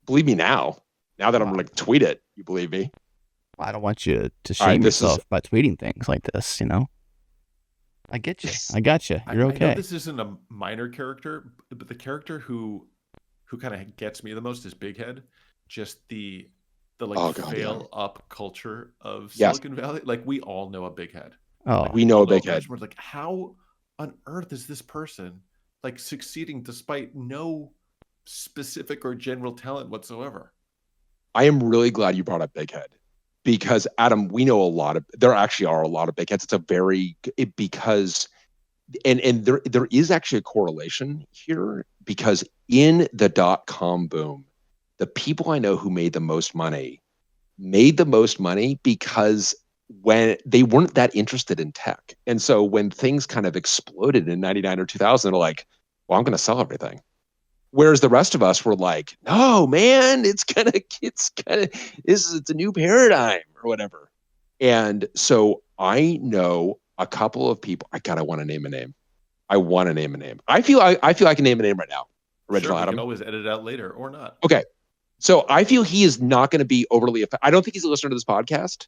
Believe me now. Now that I'm like tweet it, you believe me. I don't want you to shame yourself by tweeting things like this. I get you. I got you. You're okay. I know this isn't a minor character, but the character who kind of gets me the most is Big Head. Just the fail up culture of Silicon Valley. Like we all know a Big Head. Oh, we know a Big Head. We're like, how on earth is this person like succeeding despite no specific or general talent whatsoever? I am really glad you brought up Big Head because Adam, we know there actually are a lot of Big Heads. Because there is actually a correlation here because in the .com boom, the people I know who made the most money because when they weren't that interested in tech. And so when things kind of exploded in 99 or 2000, they're like, well, I'm going to sell everything. Whereas the rest of us were like, no, man, it's a new paradigm or whatever. And so I know a couple of people. I want to name a name. I want to name a name. I feel I can name a name right now. Original Adam. You can always edit it out later or not. Okay. So I feel he is not going to be overly I don't think he's a listener to this podcast,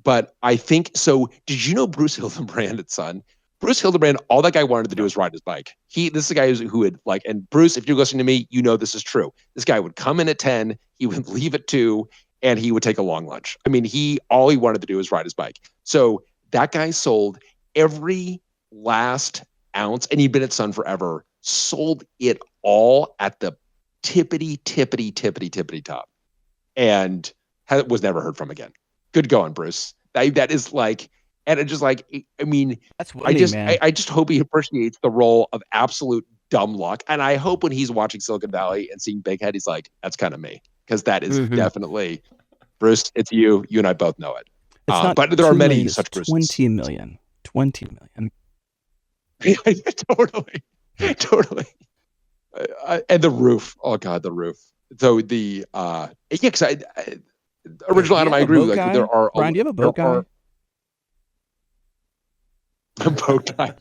but I think so. Did you know Bruce Hildebrand's son? Bruce Hildebrand, all that guy wanted to do was ride his bike. This is a guy who would like, and Bruce, if you're listening to me, you know this is true. This guy would come in at 10, he would leave at 2, and he would take a long lunch. I mean, all he wanted to do was ride his bike. So that guy sold every last ounce, and he'd been at Sun forever, sold it all at the tippity top, and was never heard from again. Good going, Bruce. That is like. And it just like, I mean, that's winning, I just hope he appreciates the role of absolute dumb luck. And I hope when he's watching Silicon Valley and seeing Big Head, he's like, that's kind of me. Because that is definitely, Bruce, it's you. You and I both know it. But there are many such Bruces. 20 million. Totally. And the roof. Oh, God, the roof. So because original Adam, I agree with like, there are. Bryan, do you have a boat guy? Boat guy.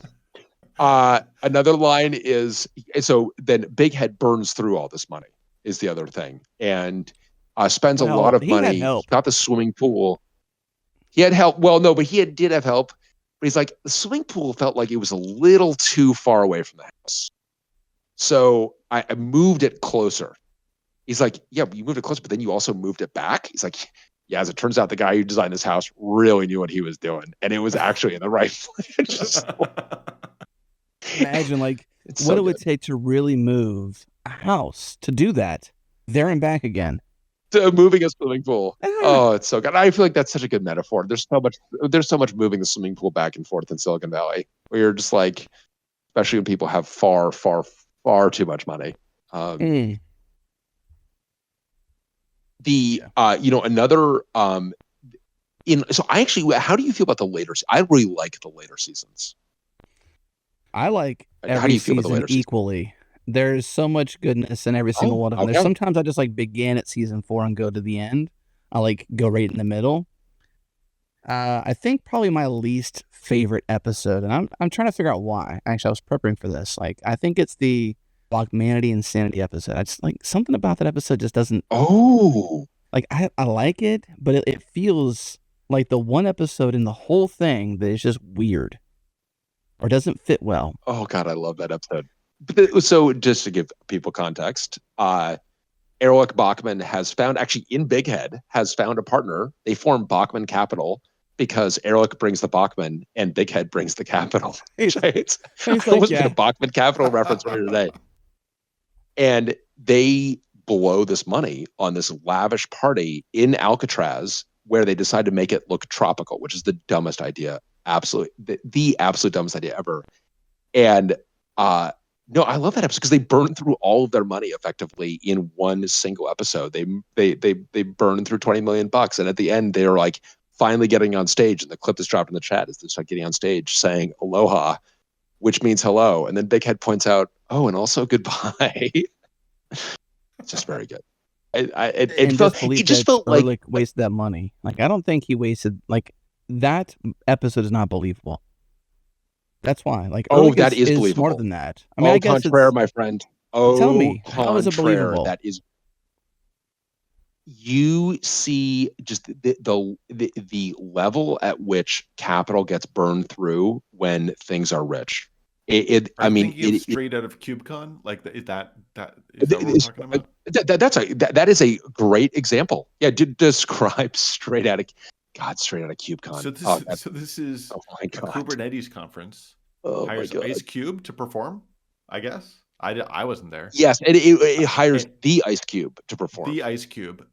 Another line is so then Big Head burns through all this money is the other thing and spends a lot of money. He got the swimming pool. He had help. Well, no, but did have help. But he's like the swimming pool felt like it was a little too far away from the house. So I moved it closer. He's like, yeah, you moved it closer, but then you also moved it back. He's like, yeah, as it turns out, the guy who designed this house really knew what he was doing, and it was actually in the right place. Imagine, like, what it would take to really move a house to do that, there and back again. To moving a swimming pool. Oh, it's so good. I feel like that's such a good metaphor. There's so much moving the swimming pool back and forth in Silicon Valley, where you're just like, especially when people have far, far, far too much money. Another so I actually, how do you feel about the later? I really like the later seasons. I like every season equally. There's so much goodness in every single one of them. Okay. Sometimes I just like begin at season 4 and go to the end. I like go right in the middle. I think probably my least favorite episode, and I'm trying to figure out why. Actually, I was preparing for this. Like, I think it's the Blockmanity Insanity episode. I just like something about that episode just doesn't. Oh, like I like it, but it feels like the one episode in the whole thing that is just weird or doesn't fit well. Oh God, I love that episode. But so just to give people context, Erlich Bachman has found, actually in Big Head, has found a partner. They form Bachman Capital because Erlich brings the Bachman and Big Head brings the capital. He's I like, almost made a Bachman Capital reference earlier today. And they blow this money on this lavish party in Alcatraz where they decide to make it look tropical, which is the dumbest idea. Absolutely. The absolute dumbest idea ever. And no, I love that episode because they burn through all of their money effectively in one single episode. They burn through $20 million, and at the end they're like finally getting on stage. And the clip that's dropped in the chat is they start getting on stage saying "Aloha," which means hello. And then Big Head points out, "Oh, and also goodbye." It's just very good. It just felt like Erlich wasted that money. Like I don't think he wasted like that episode is not believable. That's why. Like, oh, that is believable. Smarter than that. I mean, I guess contraire, my friend. Oh, tell me, how is it believable? That is. You see, just the level at which capital gets burned through when things are rich. I mean, straight out of CubeCon, like is that what we're talking about? That is a great example. Yeah, describe straight out of CubeCon. So this is a Kubernetes conference. Hires Ice Cube to perform, I guess. I wasn't there. Yes, and it hires the Ice Cube to perform. The Ice Cube.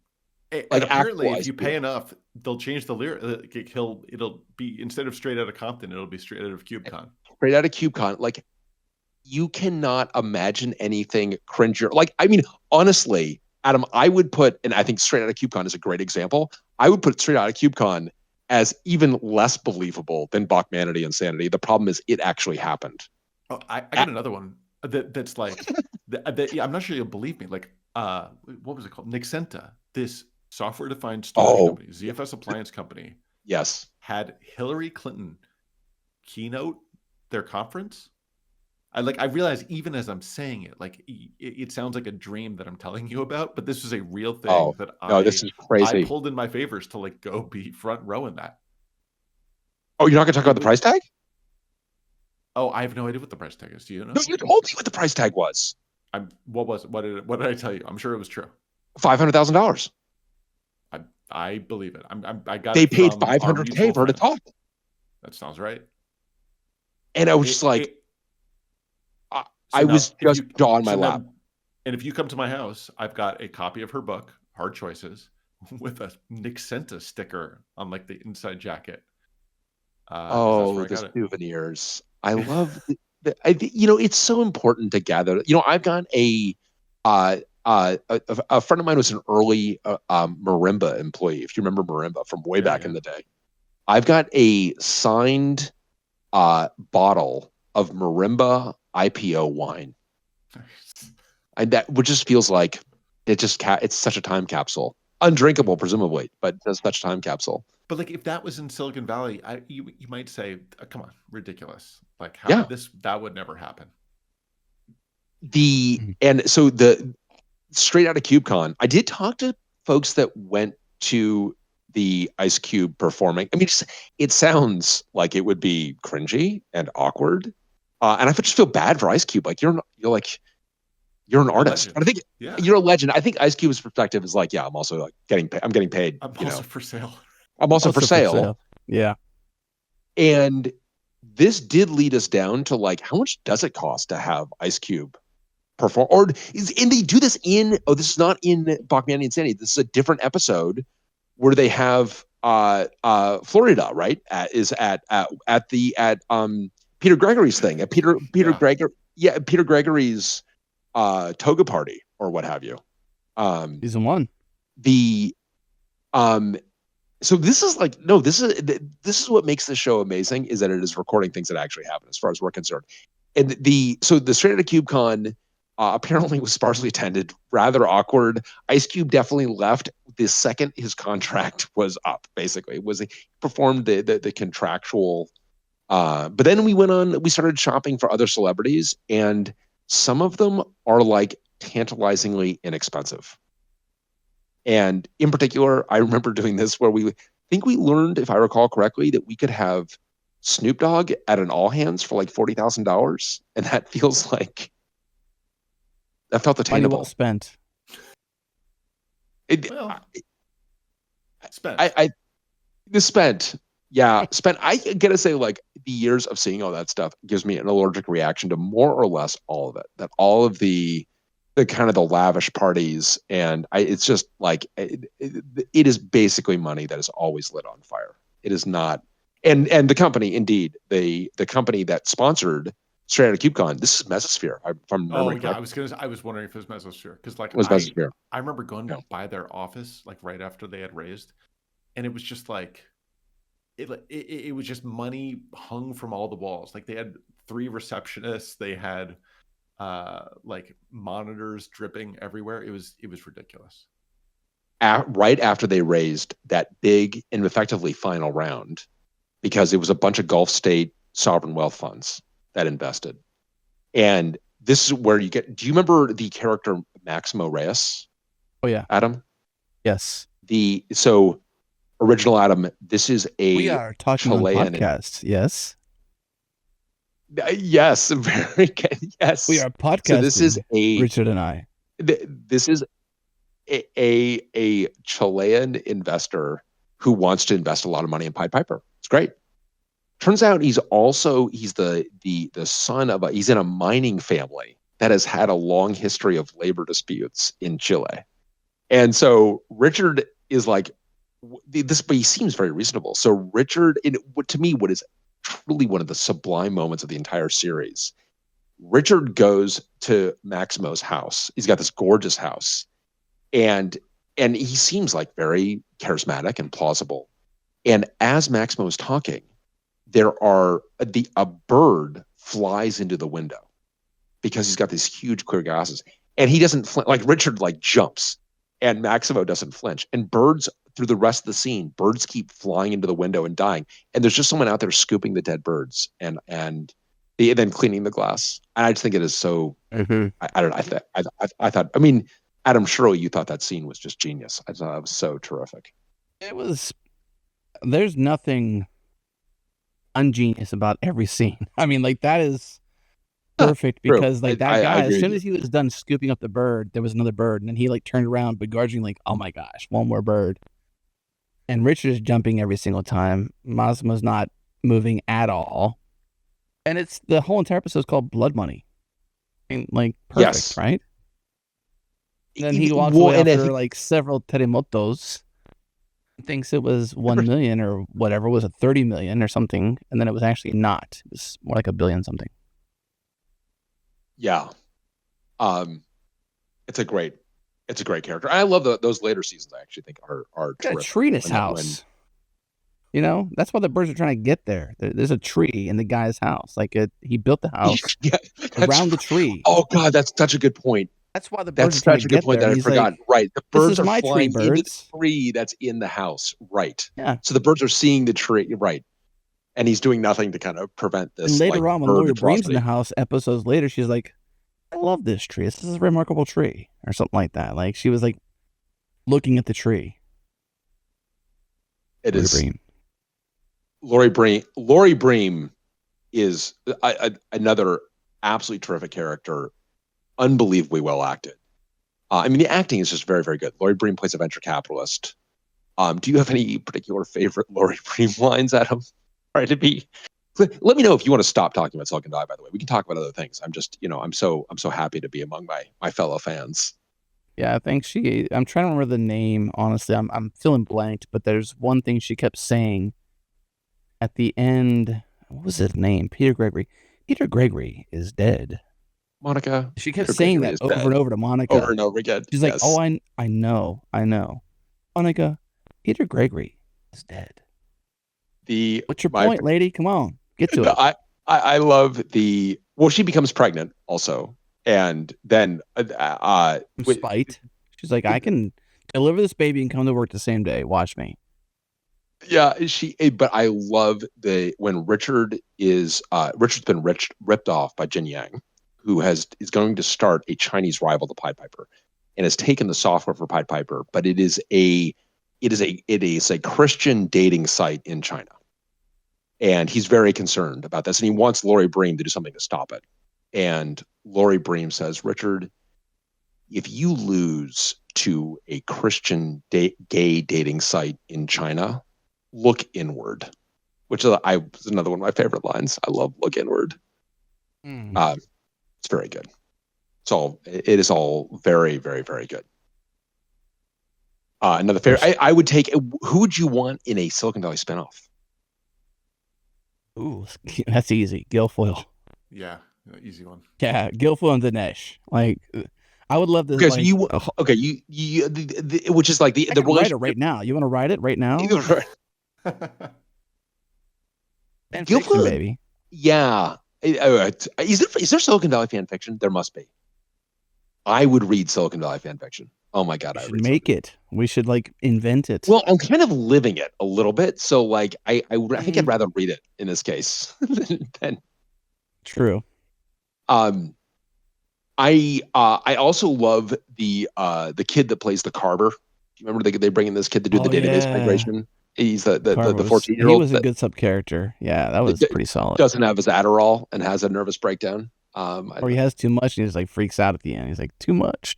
Like apparently, if you pay enough, they'll change the lyric. It'll be, instead of straight out of Compton, it'll be straight out of CubeCon. Straight out of CubeCon. Like, you cannot imagine anything cringier. Like, I mean, honestly, Adam, I would put, and I think straight out of CubeCon is a great example. I would put straight out of CubeCon as even less believable than Bachmanity Insanity. The problem is it actually happened. Oh, I got another one that's like, I'm not sure you'll believe me. Like, what was it called? Nixenta, this software-defined storage company, ZFS appliance company. Yes. Had Hillary Clinton keynote their conference. I realize even as I'm saying it, like it sounds like a dream that I'm telling you about, but this is a real thing this is crazy. I pulled in my favors to like go be front row in that. Oh, you're not gonna talk about the price tag? Oh, I have no idea what the price tag is. Do you know? No, you told me what the price tag was. What was it? What did I tell you? I'm sure it was true. $500,000. I believe it. I got. They paid $500K for her to talk. That sounds right. And I was just like, I was just jaw on my lap. And if you come to my house, I've got a copy of her book, Hard Choices, with a Nixenta sticker on like the inside jacket. The souvenirs. I love it's so important to gather. I've got a friend of mine was an early Marimba employee. If you remember Marimba from way back in the day, I've got a signed bottle of Marimba IPO wine. And that just feels like it's such a time capsule. Undrinkable, presumably, but it's such a time capsule. But like, if that was in Silicon Valley, you might say, come on, ridiculous. Like, that would never happen. And so the straight out of CubeCon, I did talk to folks that went to the Ice Cube performing. I mean, it sounds like it would be cringy and awkward, and I just feel bad for Ice Cube. Like you're an artist. But I think you're a legend. I think Ice Cube's perspective is like, I'm also like getting paid. I'm getting paid. I'm also for sale. I'm also for sale. Yeah. And this did lead us down to like, how much does it cost to have Ice Cube perform? And they do this this is not in Bachman Insanity. This is a different episode where they have Florida, right? At Peter Gregory's thing. At Peter Gregory's toga party or what have you. Season 1. So this is this is what makes this show amazing, is that it is recording things that actually happen as far as we're concerned. And the Straight Outta CubeCon apparently was sparsely attended, rather awkward. Ice Cube definitely left the second his contract was up. Basically, he performed the contractual. But then we started shopping for other celebrities, and some of them are like tantalizingly inexpensive. And in particular, I remember doing this where think we learned, if I recall correctly, that we could have Snoop Dogg at an all hands for like $40,000, and that feels like that felt attainable. Money well spent. Spent. Spent. Yeah, spent. I gotta say, like, the years of seeing all that stuff gives me an allergic reaction to more or less all of it. That all of the kind of the lavish parties, and it's just like it is basically money that is always lit on fire. It is not, and the company, indeed, the company that sponsored Straight Outta CubeCon, this is Mesosphere. If I'm remembering correctly. I was wondering if it was Mesosphere, because like it was Mesosphere. I remember going by their office like right after they had raised, and it was just like. It was just money hung from all the walls. Like they had 3 receptionists. They had like monitors dripping everywhere. It was ridiculous. Right after they raised that big and effectively final round, because it was a bunch of Gulf state sovereign wealth funds that invested. And this is where you get. Do you remember the character Maximo Reyes? Oh yeah, Adam. Yes. Original Adam, this is a we are talking Chilean on podcast. Yes. Yes, very good. Yes. We are podcasting. So this is Richard and I. This is a Chilean investor who wants to invest a lot of money in Pied Piper. It's great. Turns out he's the son of he's in a mining family that has had a long history of labor disputes in Chile. And so Richard is like, this, but he seems very reasonable. So Richard, to me, what is truly one of the sublime moments of the entire series, Richard goes to Maximo's house. He's got this gorgeous house, and he seems like very charismatic and plausible. And as Maximo is talking, a bird flies into the window because he's got these huge clear glasses, and he doesn't like Richard like jumps, and Maximo doesn't flinch, and birds. Through the rest of the scene, birds keep flying into the window and dying, and there's just someone out there scooping the dead birds and then cleaning the glass. I just think it is so. Mm-hmm. I don't know. I thought. I mean, Adam, surely you thought that scene was just genius. I thought it was so terrific. It was. There's nothing ungenius about every scene. I mean, like that is perfect because like that guy, as soon as he was done scooping up the bird, there was another bird, and then he like turned around begrudgingly, like, oh my gosh, one more bird. And Richard is jumping every single time. Massimo's not moving at all. And it's the whole entire episode is called Blood Money. I mean, like, perfect, yes. Right? And then he walks away after like several terremotos. Thinks it was 1 million or whatever. It was a 30 million or something. And then it was actually not. It was more like $1 billion something. Yeah. It's a great character. I love those later seasons. I actually think are terrific. A tree in his house. You know, that's why the birds are trying to get there. There's a tree in the guy's house. Like he built the house around the tree. Oh God, that's such a good point. That's why the birds are trying to get there. That's such a good point that I forgot. Like, right, the birds are flying into the tree that's in the house. Right. Yeah. So the birds are seeing the tree. Right. And he's doing nothing to kind of prevent this. And later on, when Lori Bream's in the house, episodes later, she's like, I love this tree. This is a remarkable tree, or something like that. Like she was like looking at the tree. It is. Lori Bream is another absolutely terrific character, unbelievably well acted. I mean, the acting is just very, very good. Lori Bream plays a venture capitalist. Do you have any particular favorite Lori Bream lines, Adam? Right, let me know if you want to stop talking about Silicon Valley, by the way. We can talk about other things. I'm just, I'm so happy to be among my fellow fans. Yeah, I think I'm trying to remember the name, honestly. I'm feeling blanked, but there's one thing she kept saying at the end. What was his name? Peter Gregory. Peter Gregory is dead. Monica. She kept saying that over and over to Monica. Over and over again. She's like, oh, I know. Monica, Peter Gregory is dead. What's your point, lady? Come on. Get to it. I love she becomes pregnant also. And then spite. She's like, I can deliver this baby and come to work the same day. Watch me. Yeah, but I love when Richard's been ripped off by Jin Yang, who is going to start a Chinese rival to Pied Piper and has taken the software for Pied Piper, but it is a it is a Christian dating site in China. And he's very concerned about this. And he wants Lori Bream to do something to stop it. And Lori Bream says, Richard, if you lose to a Christian gay dating site in China, look inward, which is another one of my favorite lines. I love look inward. It's very good. It is all very, very, very good. Another favorite. I would take. Who would you want in a Silicon Valley spinoff? Ooh, that's easy. Guilfoyle. Yeah, easy one. Yeah, Guilfoyle and Dinesh. Like, I would love this. Okay, so you which is like the relationship. Write it right now. You want to write it right now? Fan fiction, baby. Yeah. Is there Silicon Valley fan fiction? There must be. I would read Silicon Valley fan fiction. Oh my God, I should make it. We should invent it. Well, I'm kind of living it a little bit, so I think I'd rather read it in this case than. True. I also love the kid that plays the Carver. Do you remember they bring in this kid to do the database migration? He's the 14-year-old. He was a good sub character. Yeah, that was pretty solid. Doesn't have his Adderall and has a nervous breakdown. Or he has too much and he just freaks out at the end. He's like, too much.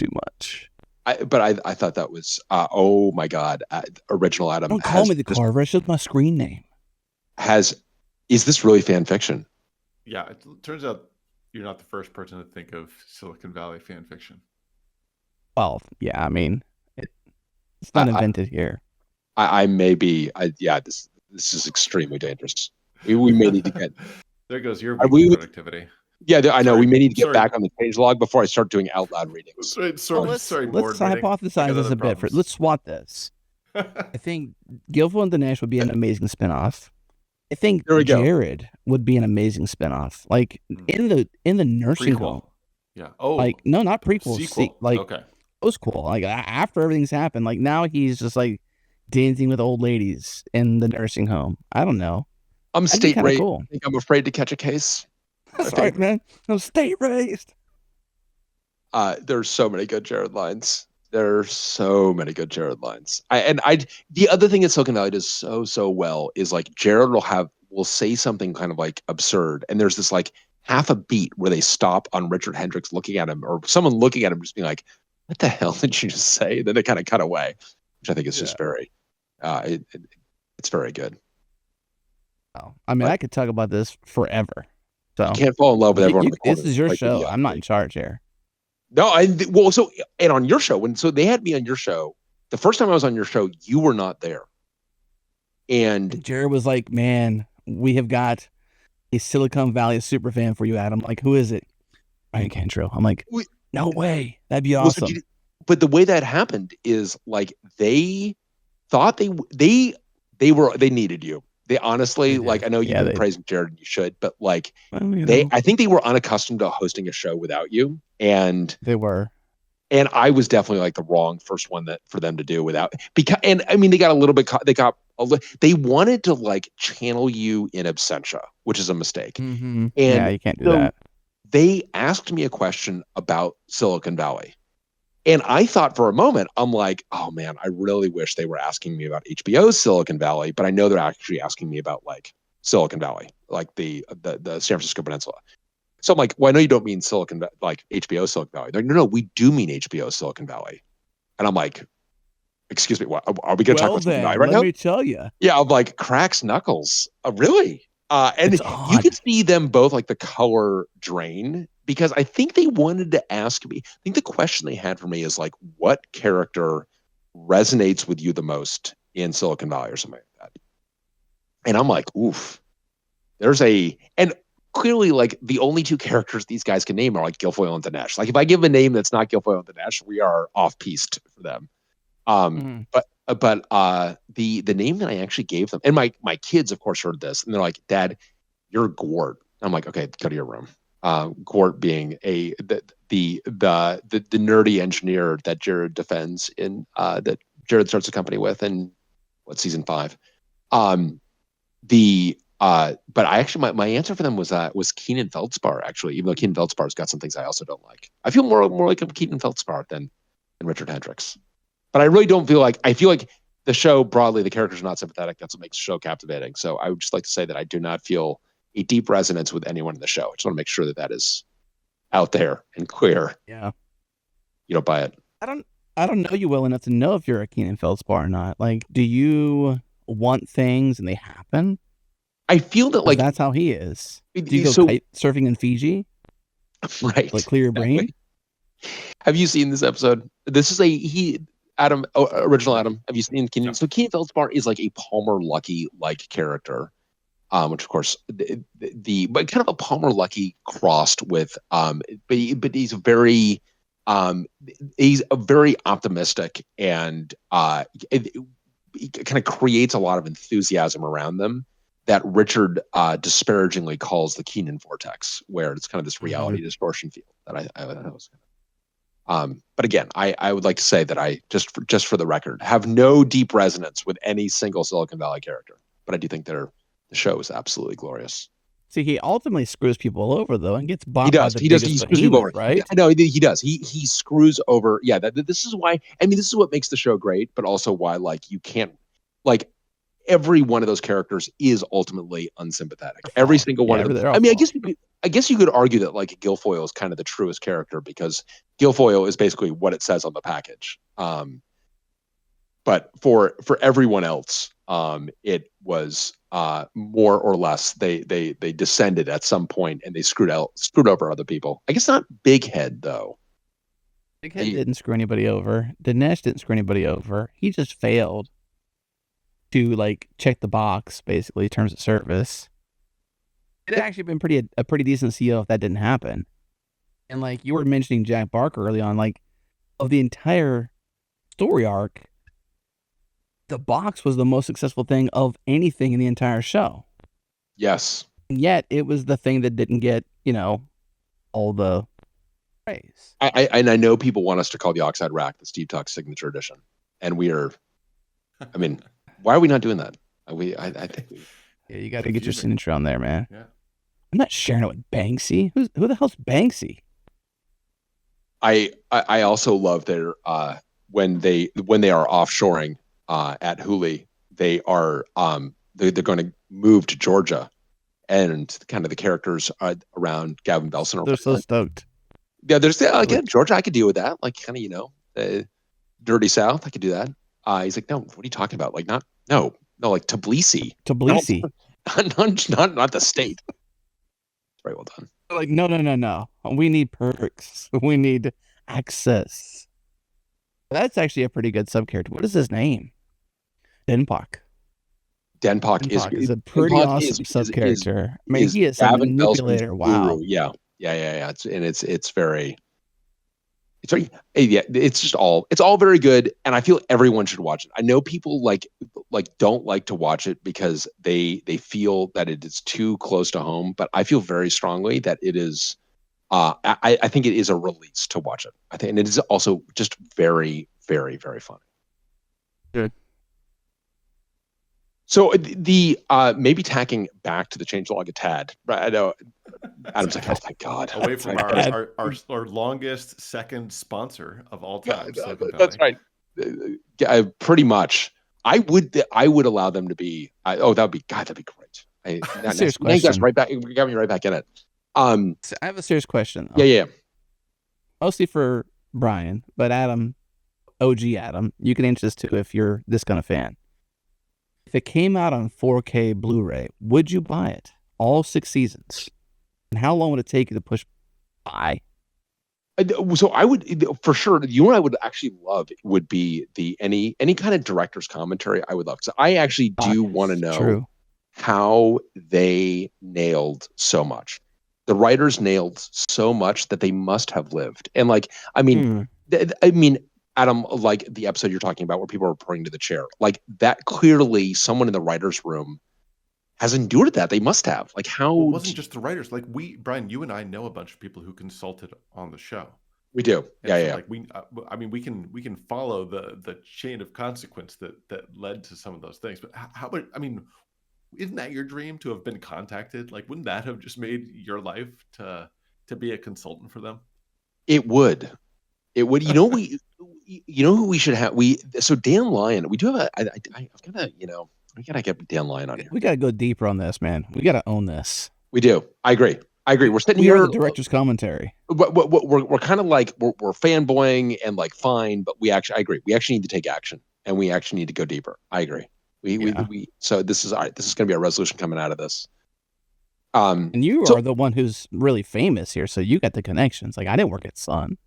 But I thought that was oh my God, original Adam. Don't call me the Carver. It's just my screen name. Is this really fan fiction? Yeah, it turns out you're not the first person to think of Silicon Valley fan fiction. Well, yeah, I mean, it's not invented here. I may be. This is extremely dangerous. We may need to get. There goes your productivity. Yeah, I know. We may need to get back on the Changelog before I start doing out loud readings. Let's hypothesize this a bit. Let's swap this. I think Guilfoyle and Dinesh would be an amazing spinoff. I think Jared would be an amazing spinoff. In the nursing home. Yeah. Oh. No, not prequel. Sequel. Okay. It was cool. After everything's happened, now he's just dancing with old ladies in the nursing home. I don't know. I'm state raised. Cool. I think I'm afraid to catch a case. That's right, man. I'm state raised. There's so many good Jared lines. The other thing that Silicon Valley does so well is Jared will say something kind of absurd, and there's this half a beat where they stop on Richard Hendricks looking at him, or someone looking at him just being like, "What the hell did you just say?" Then they kind of cut away, which I think is just very, it's very good. Oh, I mean, I could talk about this forever. So you can't fall in love with everyone in the corner. This is your show. I'm not in charge here. No, and on your show, they had me on your show. The first time I was on your show, you were not there. And Jared was like, "Man, we have got a Silicon Valley super fan for you, Adam." Who is it? Ryan Cantrell. I'm like, no way. That'd be awesome. But the way that happened is they thought they needed you. They honestly, I know you've been praising Jared, and you should, but I think they were unaccustomed to hosting a show without you, and they were. And I was definitely the wrong first one for them to do without, and I mean, they got a little bit, they wanted to channel you in absentia, which is a mistake. Mm-hmm. And you can't do that. They asked me a question about Silicon Valley. And I thought for a moment, I'm like, oh man, I really wish they were asking me about HBO's Silicon Valley, but I know they're actually asking me about Silicon Valley, the San Francisco Peninsula. So I'm like, well, I know you don't mean HBO Silicon Valley. They're like, no, we do mean HBO Silicon Valley. And I'm like, excuse me, what, are we going to talk about Silicon Valley right now? Let me tell you. Yeah, I'm like, cracks knuckles. Really? And you could see them both the color drain. Because I think they wanted to ask me, I think the question they had for me is what character resonates with you the most in Silicon Valley or something like that. And I'm like, oof, and clearly the only two characters these guys can name are Guilfoyle and Dinesh. If I give a name that's not Guilfoyle and Dinesh, we are off-piste for them. But the name that I actually gave them, and my kids of course heard this, and they're like, "Dad, you're Gort." I'm like, "Okay, go to your room." Gort being the nerdy engineer that Jared defends in that Jared starts a company with in season 5. But I actually my answer for them was Keenan Feldspar, actually, even though Keenan Feldspar's got some things I also don't like. I feel more like a Keenan Feldspar than Richard Hendricks. But I really don't feel I feel like the show broadly, the characters are not sympathetic. That's what makes the show captivating. So I would just like to say that I do not feel a deep resonance with anyone in the show. I just want to make sure that that is out there and clear. Yeah. You don't buy it. I don't know you well enough to know if you're a Keenan Feldspar or not. Like, do you want things and they happen? I feel that like that's how he is. Do you go kite surfing in Fiji? Right. Like clear your brain? Have you seen this episode? This is original Adam. Have you seen Keenan? So Keenan Feldspar is like a Palmer Luckey like character, which of course but kind of a Palmer Luckey crossed with but he's very optimistic and he kind of creates a lot of enthusiasm around them that Richard disparagingly calls the Keenan vortex, where it's kind of this reality distortion field that I was. But again, I would like to say that I just for the record have no deep resonance with any single Silicon Valley character, but I do think the show is absolutely glorious. See, he ultimately screws people over though, and gets bought. He screws people over, right? No, he does. He screws over. Yeah, this is why. I mean, this is what makes the show great, but also why like you can't like. Every one of those characters is ultimately unsympathetic. Every single one of them. I mean, I guess you could argue that like Guilfoyle is kind of the truest character because Guilfoyle is basically what it says on the package. But for everyone else, it was more or less they descended at some point and they screwed over other people. I guess not Big Head though. Big Head didn't screw anybody over. Dinesh didn't screw anybody over. He just failed to like check the box, basically, terms of service. It'd actually been a pretty decent CEO if that didn't happen. And like you were mentioning Jack Barker early on, like of the entire story arc, the box was the most successful thing of anything in the entire show. Yes. And yet it was the thing that didn't get, all the praise. I know people want us to call the Oxide Rack the Steve Tuck signature edition. And why are we not doing that? I think you got to get your signature on there, man. Yeah. I'm not sharing it with Banksy. Who the hell's Banksy? I also love their when they are offshoring at Huli, they are they're going to move to Georgia, and kind of the characters around Gavin Belson. They're so stoked. Yeah, there's again Georgia. I could deal with that. Like kind of dirty South. I could do that. He's like, no, what are you talking about? Like, like Tbilisi. Tbilisi. Not the state. Very well done. Like, no. We need perks. We need access. That's actually a pretty good sub-character. What is his name? Denpak. Denpak is a pretty awesome sub-character. I mean, he is a manipulator. Wow. Yeah. It's very... it's all very good, and I feel everyone should watch it. I know people like don't like to watch it because they feel that it is too close to home, but I feel very strongly that it is I think it is a release to watch it. I think, and it is also just very, very, very funny. Good. So the maybe tacking back to the changelog a tad, right? I know Adam's like, oh my god, away from our longest second sponsor of all time. Yeah, that's right. Pretty much. I would allow them to be. That'd be great. Serious question. You got me right back in it. I have a serious question. Yeah. Mostly for Bryan, but Adam, OG Adam, you can answer this too if you're this kind of fan. If it came out on 4K Blu-ray, would you buy it? All 6 seasons? And how long would it take you to push buy? So I would, for sure, you and I would actually love would be any kind of director's commentary. I would love, because I actually do want to know how they nailed so much. The writers nailed so much that they must have lived. And Adam, like the episode you're talking about where people are referring to the chair, like that clearly someone in the writer's room has endured that. They must have. Like how... Well, it wasn't just the writers. Like Bryan, you and I know a bunch of people who consulted on the show. We do. Yeah. Like we can follow the chain of consequence that led to some of those things. But how about, isn't that your dream to have been contacted? Like, wouldn't that have just made your life to be a consultant for them? It would. You know who we should have? So Dan Lyon. We do have I've got to, we gotta get Dan Lyon on here. We gotta go deeper on this, man. We gotta own this. We do. I agree. We're sitting We here. are the director's commentary. We're kind of like we're fanboying and like fine, but I agree. We actually need to take action, and we actually need to go deeper. I agree. So this is all right. This is going to be a resolution coming out of this. And you are the one who's really famous here, so you got the connections. Like I didn't work at Sun.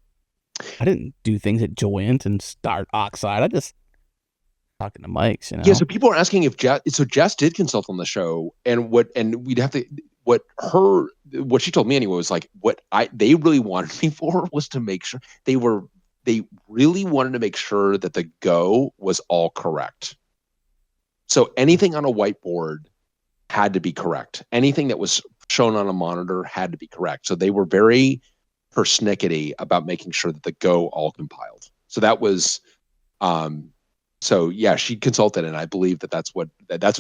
I didn't do things at Joyent and start Oxide. I just talking to mics, Yeah. So people are asking if Jess did consult on the show, and we'd have to. What she told me anyway was like they really wanted me for was to make sure they really wanted to make sure that the go was all correct. So anything on a whiteboard had to be correct. Anything that was shown on a monitor had to be correct. So they were very persnickety about making sure that the go all compiled. So that was so yeah, she consulted, and I believe that's what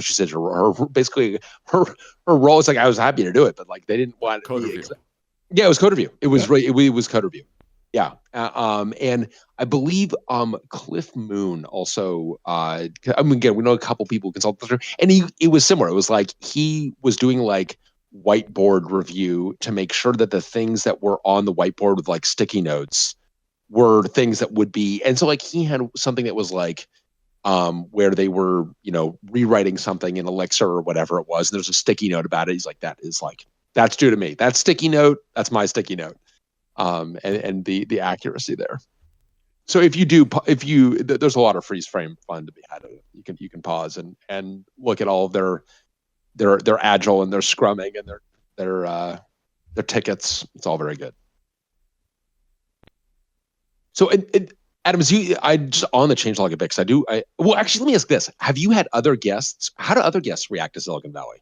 she said. Her basically her role is like, I was happy to do it, but like they didn't want code review. Yeah, it was code review. It was it was code review. Yeah, and I believe Cliff Moon also. Again, we know a couple people who consulted, and it was similar. It was like he was doing like whiteboard review to make sure that the things that were on the whiteboard with like sticky notes were things that would be, and so like he had something that was like. Where they were, rewriting something in Elixir or whatever it was. And there's a sticky note about it. He's like, that's due to me. That sticky note, that's my sticky note. And the accuracy there. So there's a lot of freeze frame fun to be had. You can pause and look at all of their agile and their scrumming and their tickets. It's all very good. So Adam, I just on the changelog a bit because well, actually, let me ask this: have you had other guests? How do other guests react to Silicon Valley?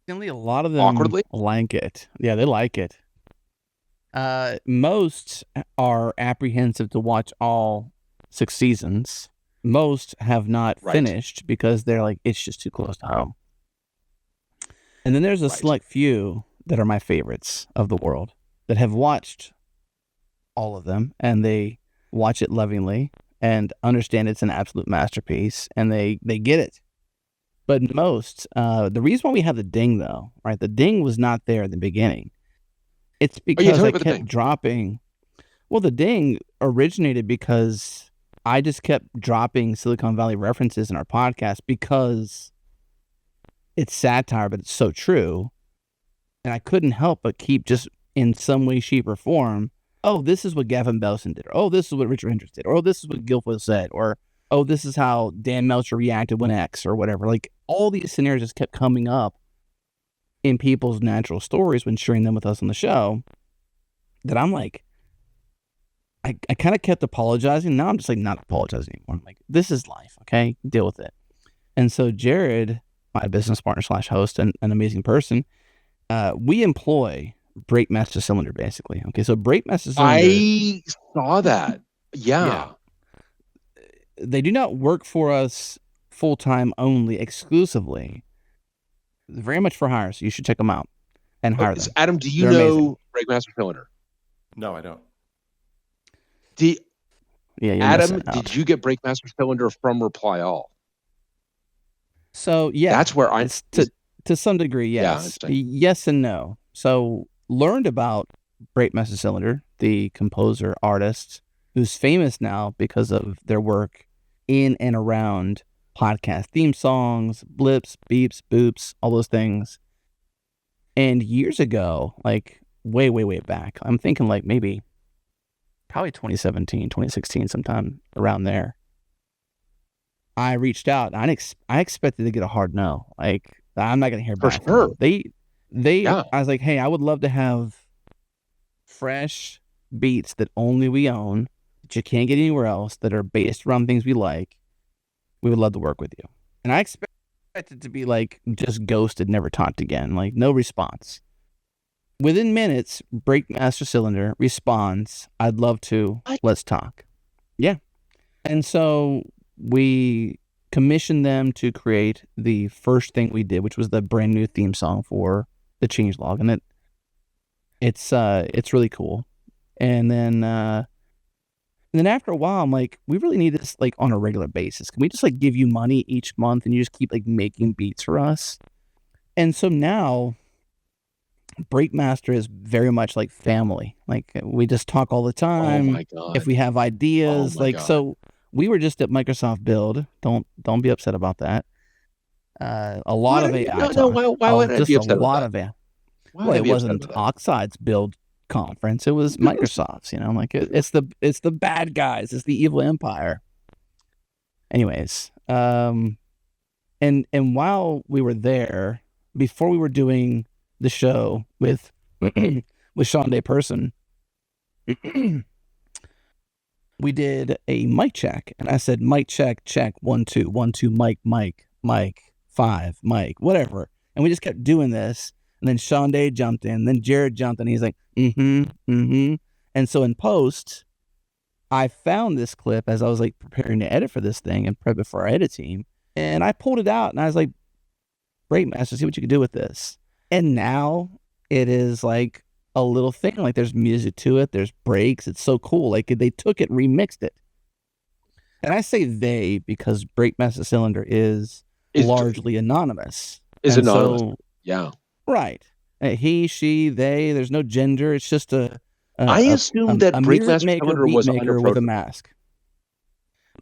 A lot of them awkwardly like it. Yeah, they like it. Most are apprehensive to watch all 6 seasons. Most have not finished because they're like, it's just too close to home. And then there's a select few that are my favorites of the world that have watched all of them, and they watch it lovingly and understand it's an absolute masterpiece, and they get it. But most, the reason why we have the ding though, right? The ding was not there at the beginning. It's because I kept dropping. Well, the ding originated because I just kept dropping Silicon Valley references in our podcast because it's satire, but it's so true. And I couldn't help but keep just in some way, shape, or form, oh, this is what Gavin Belson did, or oh, this is what Richard Hendricks did, or oh, this is what Guilfoyle said, or oh, this is how Dan Melcher reacted when X, or whatever. Like, all these scenarios just kept coming up in people's natural stories when sharing them with us on the show, that I'm like, I kind of kept apologizing. Now I'm just like not apologizing anymore. I'm like, this is life, okay? Deal with it. And so Jared, my business partner / host and an amazing person, we employ Brake Master Cylinder, basically. Okay, so Brake Master Cylinder. I saw that. Yeah. They do not work for us full-time only, exclusively. Very much for hire, so you should check them out and hire them. Adam, do you know Brake Master Cylinder? No, I don't. Adam, did you get Brake Master Cylinder from Reply All? So, yeah. That's where to some degree, yes. Yeah, yes and no. So, learned about Brake Master Cylinder, the composer, artist, who's famous now because of their work in and around podcast theme songs, blips, beeps, boops, all those things. And years ago, like way, way, way back, I'm thinking like maybe probably 2017, 2016, sometime around there, I reached out. I expected to get a hard no. Like, I'm not going to hear back. For sure. I was like, hey, I would love to have fresh beats that only we own, that you can't get anywhere else, that are based around things we like. We would love to work with you. And I expected to be like just ghosted, never talked again, like no response. Within minutes, Brake Master Cylinder responds, I'd love to, let's talk. Yeah. And so we commissioned them to create the first thing we did, which was the brand new theme song for the Changelog. And it's really cool. And then after a while, I'm like, we really need this like on a regular basis. Can we just like give you money each month and you just keep like making beats for us? And so now Breakmaster is very much like family. Like we just talk all the time. Oh my God. If we have ideas, so we were just at Microsoft Build. Don't be upset about that. A lot of AI. No, why would I be upset a lot about that? of AI. Well, it wasn't Oxide's Build conference. It was Microsoft's. You know, like it's the bad guys. It's the evil empire. Anyways, and while we were there, before we were doing the show with Sean Day Person, we did a mic check, and I said mic check 1 2 1 2 mic 5 mic whatever, and we just kept doing this, and then Sean Day jumped in, then Jared jumped in, he's like and so in post I found this clip as I was like preparing to edit for this thing and prep it for our edit team, and I pulled it out and I was like, Breakmaster, see what you can do with this. And now it is like a little thing. Like there's music to it. There's breaks. It's so cool. Like they took it, remixed it. And I say they because Breakmaster Cylinder is largely anonymous. Anonymous. So, yeah. Right. He, she, they. There's no gender. It's just I assumed that Breakmaster Cylinder was maker with a mask.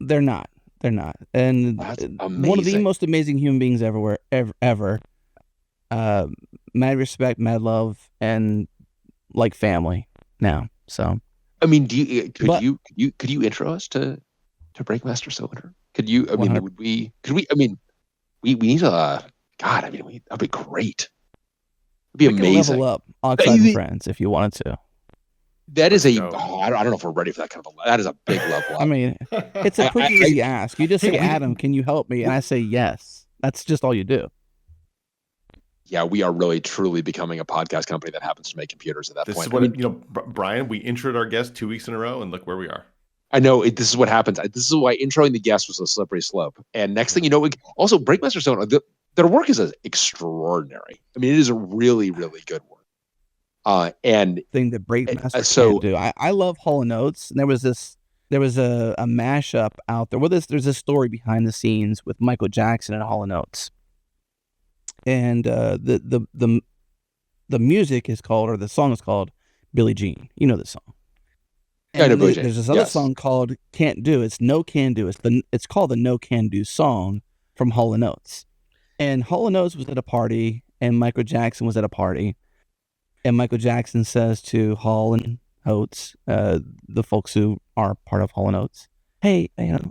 They're not. They're not. And one of the most amazing human beings ever. Mad respect, mad love, and like family now. So I mean, could you intro us to Breakmaster Cylinder? Could you? I mean, 100. We need a God. I mean, that'd be great. It'd be amazing. Level up Oxide and Friends if you wanted to. That is I don't know if we're ready for that kind of that is a big level up. I mean, it's a pretty easy ask. You just say, Adam, can you help me? And I say yes. That's just all you do. Yeah, we are really truly becoming a podcast company that happens to make computers at that point. This is what Bryan, we introed our guest 2 weeks in a row, and look where we are. I know this is what happens. This is why introing the guest was a slippery slope. And next thing you know, also Breakmaster Cylinder, their work is extraordinary. I mean, it is a really, really good work. And thing that Breakmaster can do. I love Hall & Notes, and there was a mashup out there. Well, there's a story behind the scenes with Michael Jackson and Hall & Notes. And the music is called, or the song is called Billie Jean. You know the song. And yeah, there's this other song called Can't Do. It's No Can Do. It's called the No Can Do song from Hall & Notes. And Hall & Notes was at a party, and Michael Jackson was at a party. And Michael Jackson says to Hall and Oates, the folks who are part of Hall & Oates, hey,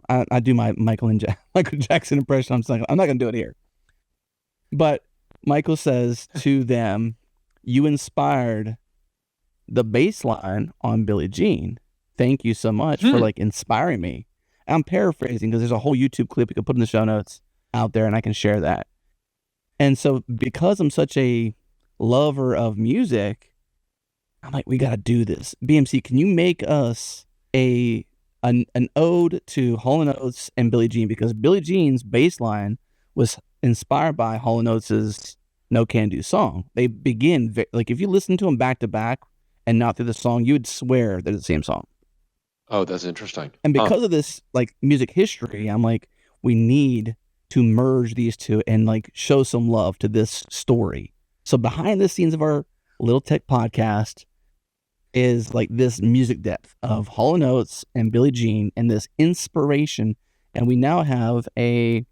I do my Michael Jackson impression. I'm not going to do it here. But Michael says to them, you inspired the bass line on Billie Jean. Thank you so much for like inspiring me. I'm paraphrasing because there's a whole YouTube clip you can put in the show notes out there and I can share that. And so because I'm such a lover of music, I'm like, we got to do this. BMC, can you make us an ode to Hall & Oates and Billie Jean? Because Billie Jean's bass line was inspired by Hall & Oates' No Can Do song. They begin, like if you listen to them back to back and not through the song, you would swear they're the same song. Oh, that's interesting. And because of this like music history, I'm like, we need to merge these two and like show some love to this story. So behind the scenes of our Little Tech podcast is like this music depth of Hall & Oates and Billie Jean and this inspiration. And we now have a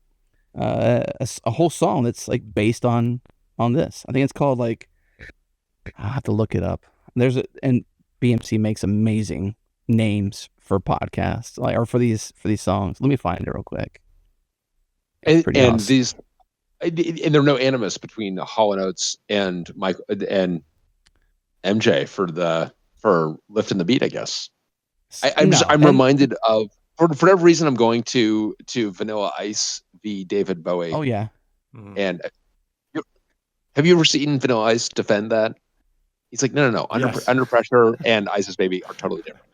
whole song that's like based on this. I think it's called like, I'll have to look it up. And BMC makes amazing names for podcasts, like, or for these songs. Let me find it real quick. And awesome. And there's no animus between Hall & Oates and Michael and MJ for lifting the beat, I guess. I'm reminded of for whatever reason I'm going to Vanilla Ice v David Bowie. Oh yeah. And have you ever seen Vanilla Ice defend that? He's like, no. Under pressure and Ice's Baby are totally different.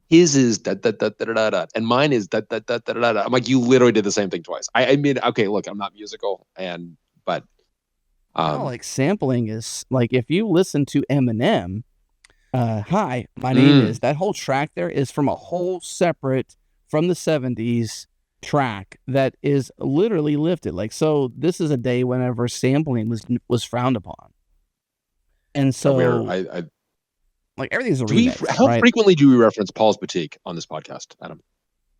His is da da da da da da, and mine is da da da da da da. I'm like, you literally did the same thing twice. I mean, okay, look, I'm not musical, but like sampling is like if you listen to Eminem, Hi, my name is. That whole track there is from a whole separate, from the 70s track that is literally lifted. Like, so this is a day whenever sampling was frowned upon. And so, like, everything's a remix, how right? frequently do we reference Paul's Boutique on this podcast, Adam?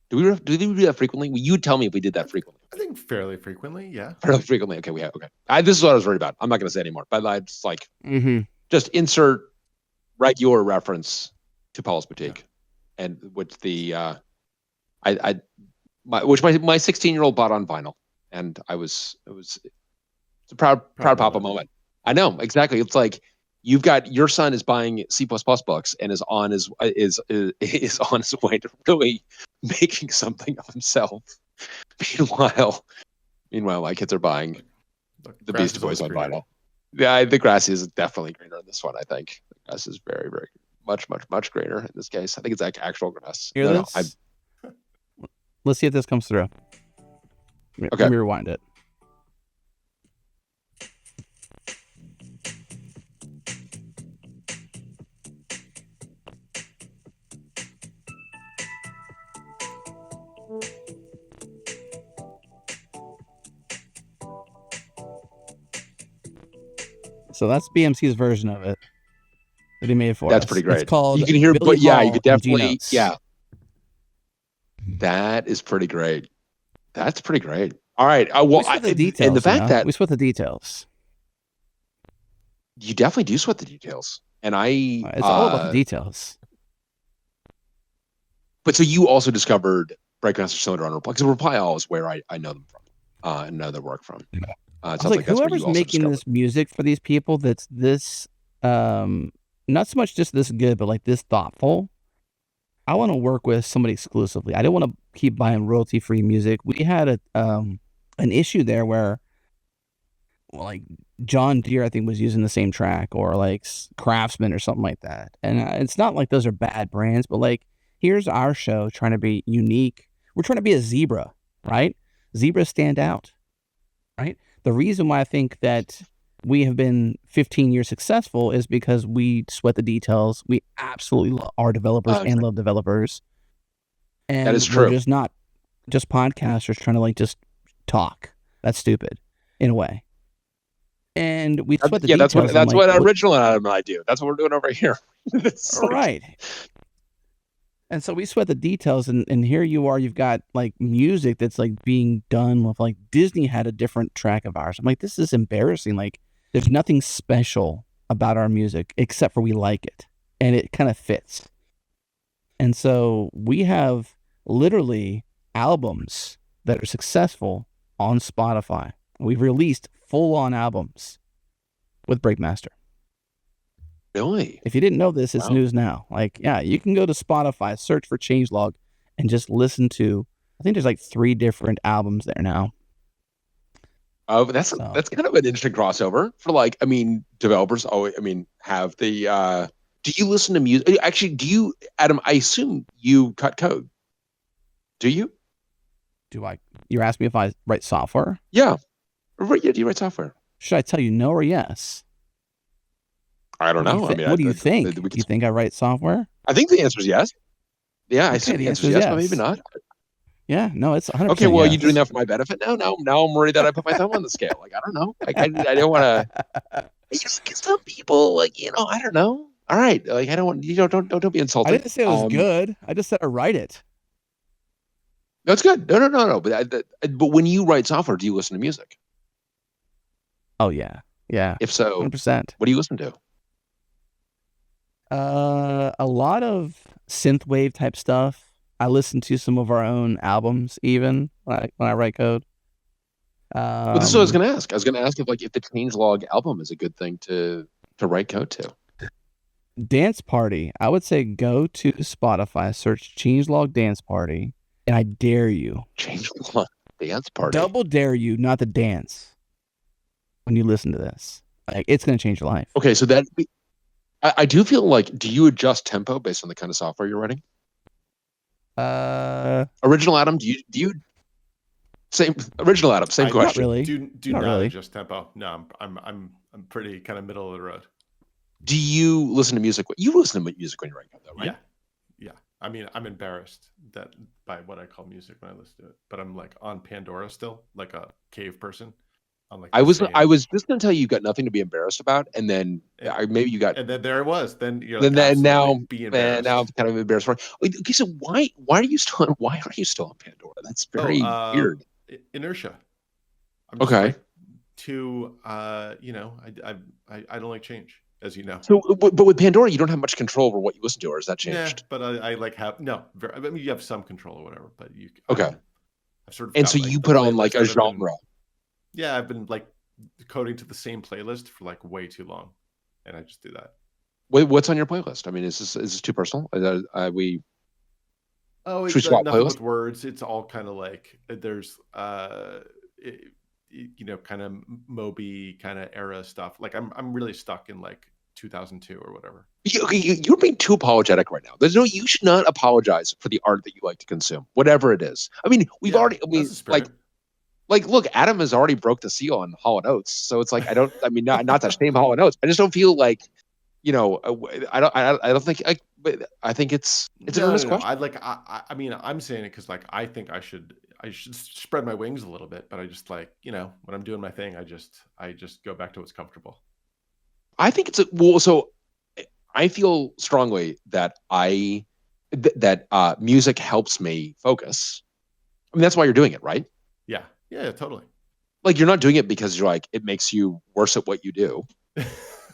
Do we do that frequently? Well, you would tell me if we did that frequently. I think fairly frequently, yeah. Fairly frequently. Okay, we have. Okay. This is what I was worried about. I'm not going to say anymore, but I just like just insert regular reference to Paul's Boutique, and which the my 16-year-old bought on vinyl, and it's a proud papa moment. I know exactly. It's like you've got your son is buying C++ books and is on his way to really making something of himself. Meanwhile, my kids are buying the Beastie Boys on vinyl. Yeah, the grass is definitely greener in this one. I think the grass is very, very much greener in this case. I think it's like actual grass. Let's see if this comes through. Okay. Let me rewind it. So that's BMC's version of it that he made for us. That's pretty great. It's called you can hear, Billy but yeah, Hall you could definitely, yeah. That is pretty great. That's pretty great. All right. Well, the details, and the fact that we sweat the details. You definitely do sweat the details, and it's all about the details. But so you also discovered Breakmaster Cylinder on Reply, because Reply All is where I know them from, and know their work from. I was like whoever's making this music for these people that's this, not so much just this good, but like this thoughtful, I want to work with somebody exclusively. I don't want to keep buying royalty-free music. We had an issue there where, well, like John Deere, I think, was using the same track, or like Craftsman or something like that. And it's not like those are bad brands, but like, here's our show trying to be unique. We're trying to be a zebra, right? Zebras stand out, right? The reason why I think that we have been 15 years successful is because we sweat the details. We absolutely are developers and love developers. And that is true. We're just not just podcasters trying to like just talk. That's stupid in a way. And we sweat the details. That's what Original Adam and I do. That's what we're doing over here. Right. And so we sweat the details, and here you are, you've got like music that's like being done with, like, Disney had a different track of ours. I'm like, this is embarrassing. Like, there's nothing special about our music except for we like it, and it kind of fits. And so we have literally albums that are successful on Spotify. We've released full-on albums with Breakmaster. Really? If you didn't know this, it's news now. Like, yeah, you can go to Spotify, search for Changelog, and just listen to, I think there's like 3 different albums there now. Oh, but that's kind of an interesting crossover for, like, I mean, developers always, have the, do you listen to music? Actually, do you, Adam, I assume you cut code. Do you? Do I? You're asking me if I write software? Yeah. Do you write software? Should I tell you no or yes? I don't know. What do you think? Do you think I write software? I think the answer is yes. Yeah, okay, I assume the answer is yes, but maybe not. Yeah, no, it's 100%. Okay, well, yes. Are you doing that for my benefit now? Now I'm worried that I put my thumb on the scale. Like, I don't know. Like, I don't want to. Some people, like, I don't know. All right, like, I don't want don't be insulted. I didn't say it was good. I just said I write it. That's good. No. But when you write software, do you listen to music? Oh yeah. If so, 100%. What do you listen to? A lot of synthwave type stuff. I listen to some of our own albums, even when I write code. Well, this is what I was going to ask. I was going to ask if the Changelog album is a good thing to write code to. Dance Party. I would say go to Spotify, search Changelog Dance Party, and I dare you. Changelog Dance Party. Double dare you not to dance when you listen to this. Like, it's going to change your life. Okay, so that. I do feel like, do you adjust tempo based on the kind of software you're writing? Original Adam, do you same Original Adam, same question. Not really. Do not really adjust tempo. No, I'm pretty kind of middle of the road. Do you listen to music? You listen to music when you're writing code, though, right? Yeah. I mean, I'm embarrassed by what I call music when I listen to it, but I'm like on Pandora still, like a cave person. I'm like I was just going to tell you got nothing to be embarrassed about, and then maybe you got, and then there it was. Then you're then like, absolutely, now, be embarrassed. now I'm kind of embarrassed. Okay, so why are you still on Pandora? That's very weird. Inertia. I'm just Okay. like too, I don't like change, as you know. So, but with Pandora, you don't have much control over what you listen to, or has that changed? Yeah, but I like have no. I mean, you have some control or whatever, but you. Okay. I've sort of. And got, so like, you the put on like a genre. I've been like coding to the same playlist for like way too long, and I just do that. What's on your playlist? I mean, is this too personal? Oh, it's nothing with words. It's all kind of like there's kind of Moby kind of era stuff. Like I'm really stuck in like 2002 or whatever. You're being too apologetic right now. You should not apologize for the art that you like to consume, whatever it is. I mean, look, Adam has already broke the seal on Hall & Oates, so it's like not to shame Hall & Oates. I just don't feel like, I don't think. But I think it's an earnest question. I mean, I'm saying it because like I think I should spread my wings a little bit, but I just like when I'm doing my thing, I just go back to what's comfortable. I think so I feel strongly that music helps me focus. I mean, that's why you're doing it, right? Yeah, totally. Like, you're not doing it because you're like, it makes you worse at what you do.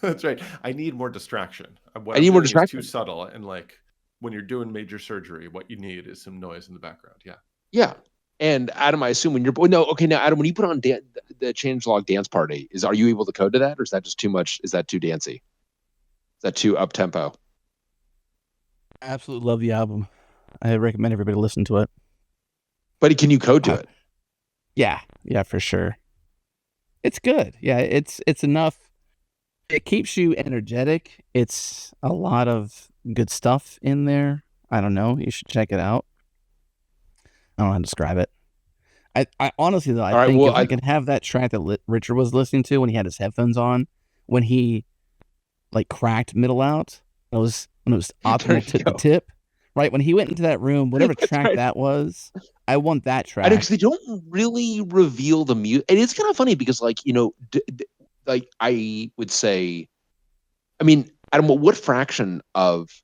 That's right. I need more distraction. I need more distraction. It's too subtle, and like when you're doing major surgery, what you need is some noise in the background. Yeah. Yeah. And Adam, I assume now, Adam, when you put on the Changelog dance party, are you able to code to that, or is that just too much? Is that too dancey? Is that too up tempo? I absolutely love the album. I recommend everybody listen to it. But can you code to it? Yeah, for sure. It's good. Yeah, it's enough. It keeps you energetic. It's a lot of good stuff in there. I don't know. You should check it out. I don't know how to describe it. I honestly, though, I think if I could have that track that Richard was listening to when he had his headphones on, when he like cracked middle out, when it was optimal tip to tip, right? When he went into that room, whatever track that was, I want that track. Because they don't really reveal the music, and it's kind of funny because, like, like I would say, I mean, Adam, what fraction of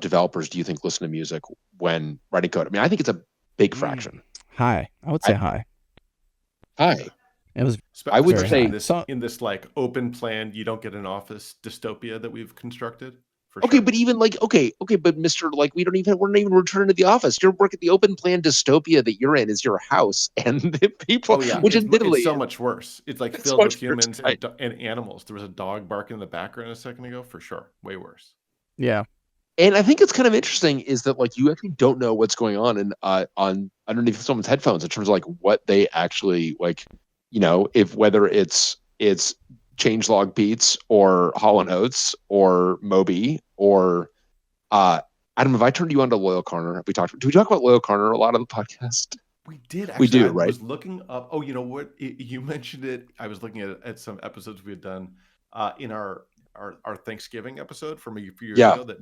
developers do you think listen to music when writing code? I mean, I think it's a big fraction. High. I would say high. High. It was. I would say in this like open plan, you don't get an office dystopia that we've constructed. Okay, sure. But even like but Mr. Like we're not even returning to the office. Your work at the open plan dystopia that you're in is your house and the people, which it's so much worse. It's like filled with humans and animals. There was a dog barking in the background a second ago, for sure. Way worse. Yeah. And I think it's kind of interesting is that like you actually don't know what's going on on underneath someone's headphones in terms of like what they actually like, if whether it's Changelog beats or Hall & Oates or Moby or Adam, have I turned you on to Loyal Corner? Do we talk about Loyal Corner a lot on the podcast? We did. Actually, we do, right? I was looking up. Oh, you know what? You mentioned it. I was looking at some episodes we had done in our Thanksgiving episode from a few years ago that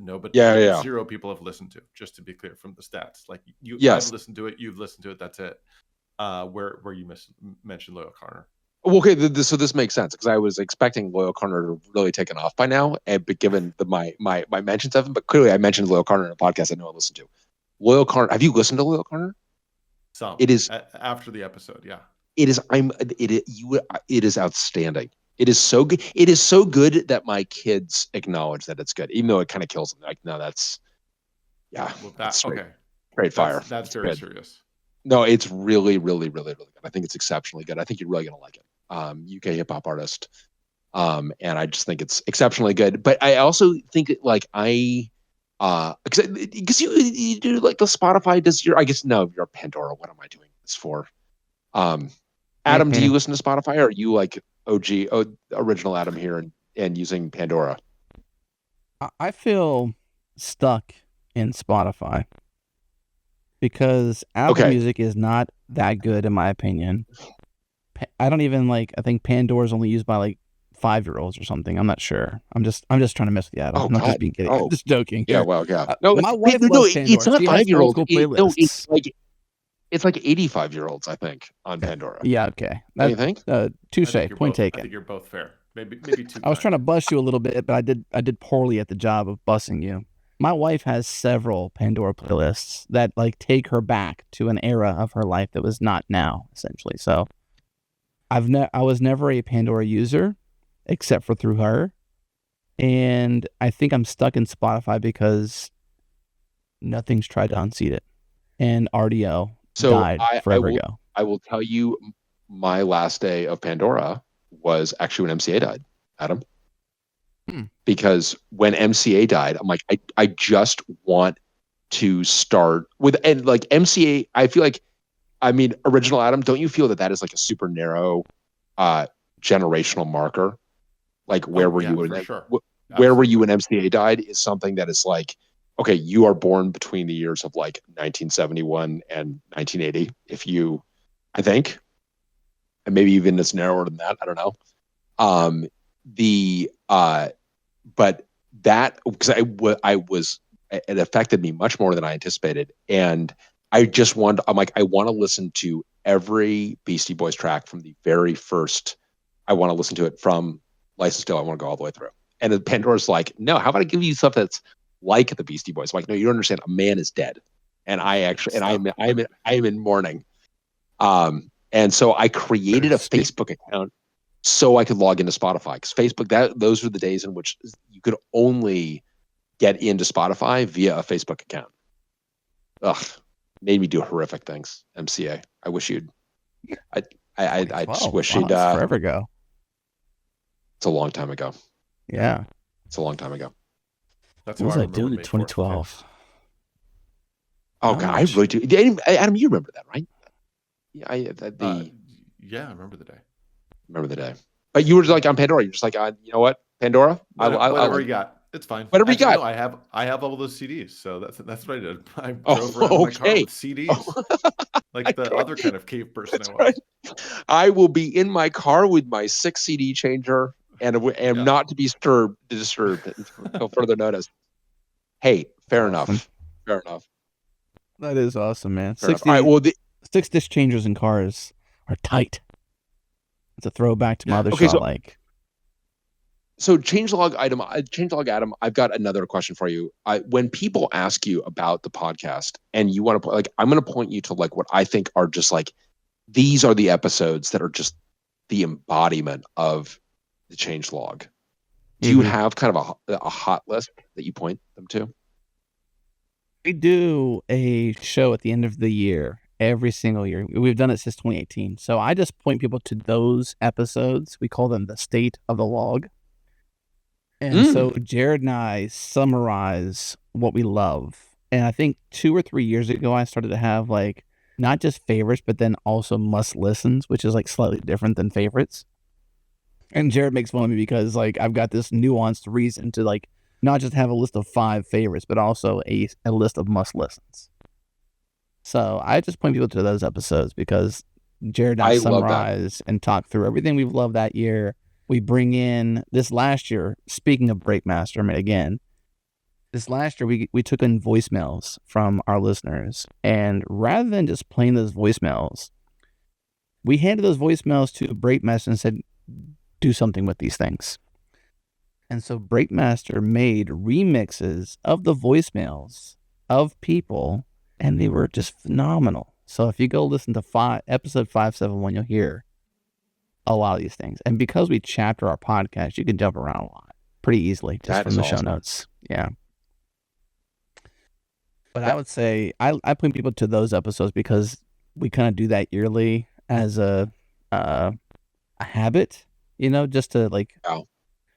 zero people have listened to. Just to be clear from the stats, like I've listened to it, you've listened to it. That's it. Where you mentioned Loyal Corner. Okay, so this makes sense because I was expecting Loyal Corner to really taken off by now, but given my mentions of him, but clearly I mentioned Loyal Corner in a podcast I know I listened to. Loyal Corner, have you listened to Loyal Corner? Some. It is after the episode, yeah. It is. It is outstanding. It is so good. It is so good that my kids acknowledge that it's good, even though it kind of kills them. Like, no, that's okay. Great fire. That's very serious. No, it's really, really, really, really good. I think it's exceptionally good. I think you're really gonna like it. UK hip hop artist, and I just think it's exceptionally good. But I also think that, like, because you do like the Spotify. I guess no, you're Pandora. What am I doing this for? Adam, do you listen to Spotify, or are you like original Adam here and using Pandora? I feel stuck in Spotify because Apple Music is not that good in my opinion. I don't even I think Pandora is only used by like 5-year-olds or something. I'm not sure. I'm just trying to mess with you, Adam. Oh, I'm not God. just being kidding. Oh. I'm just joking. Yeah, Here. well, yeah. No, My wife no, loves Pandora. it's not She has 5-year-olds. multiple playlists. It's like 85-year-olds, I think, on Pandora. Yeah, okay. Don't you think? Touche. Point taken. I think you're both fair. Maybe too. I was trying to bust you a little bit, but I did poorly at the job of busting you. My wife has several Pandora playlists that like take her back to an era of her life that was not now, essentially. So I was never a Pandora user, except for through her, and I think I'm stuck in Spotify because nothing's tried to unseat it, and RDO died forever ago. I will tell you, my last day of Pandora was actually when MCA died, Adam. Because when MCA died, I'm like, I just want to start with, and like MCA, I feel like, I mean, original Adam, don't you feel that is like a super narrow generational marker? Like where were you when where were you when MCA died is something that is like, okay, you are born between the years of like 1971 and 1980. If you, I think, and maybe even it's narrower than that. I don't know. But that, because it affected me much more than I anticipated. And I just want to listen to every Beastie Boys track from the very first. I want to listen to it from License to Ill. I want to go all the way through. And Pandora's like, no, how about I give you stuff that's like the Beastie Boys? I'm like, no, you don't understand. A man is dead. And I'm in mourning. And so I created a Facebook account so I could log into Spotify, because Facebook, those were the days in which you could only get into Spotify via a Facebook account. Ugh, made me do horrific things. MCA. I wish you'd. I just wish you'd. Forever ago. It's a long time ago. Yeah, it's a long time ago. That's what was I doing in 2012? Oh God, I really do. Adam, you remember that, right? Yeah, I remember the day. Remember the day. But you were like on Pandora. You're just like, you know what, Pandora? Whatever you got, it's fine. Whatever you got. No, I have all those CDs, so that's what I did. I drove around in my car with CDs, like the other kind of cave person I was. Right. I will be in my car with my 6 CD changer and am not to be disturbed until further notice. Hey, fair enough. Fair enough. That is awesome, man. 60, all right, well, 6 disc changers in cars are tight. It's a throwback to my other shot. So Changelog Adam, I've got another question for you. When people ask you about the podcast and you want to I'm going to point you to like what I think are just like, these are the episodes that are just the embodiment of the Changelog. Do you have kind of a hot list that you point them to? We do a show at the end of the year. Every single year. We've done it since 2018. So I just point people to those episodes. We call them the State of the Log. And so Jared and I summarize what we love. And I think 2 or 3 years ago, I started to have like not just favorites, but then also must listens, which is like slightly different than favorites. And Jared makes fun of me because like I've got this nuanced reason to like not just have a list of 5 favorites, but also a list of must listens. So I just point people to those episodes because Jared and I summarize and talk through everything we've loved that year. We bring in this last year, speaking of Breakmaster, I mean, again, this last year we took in voicemails from our listeners. And rather than just playing those voicemails, we handed those voicemails to Breakmaster and said, do something with these things. And so Breakmaster made remixes of the voicemails of people, and they were just phenomenal. So if you go listen to episode 571, you'll hear a lot of these things. And because we chapter our podcast, you can jump around a lot pretty easily just from the show notes. Yeah. But I would say I point people to those episodes because we kind of do that yearly as a habit, just to like,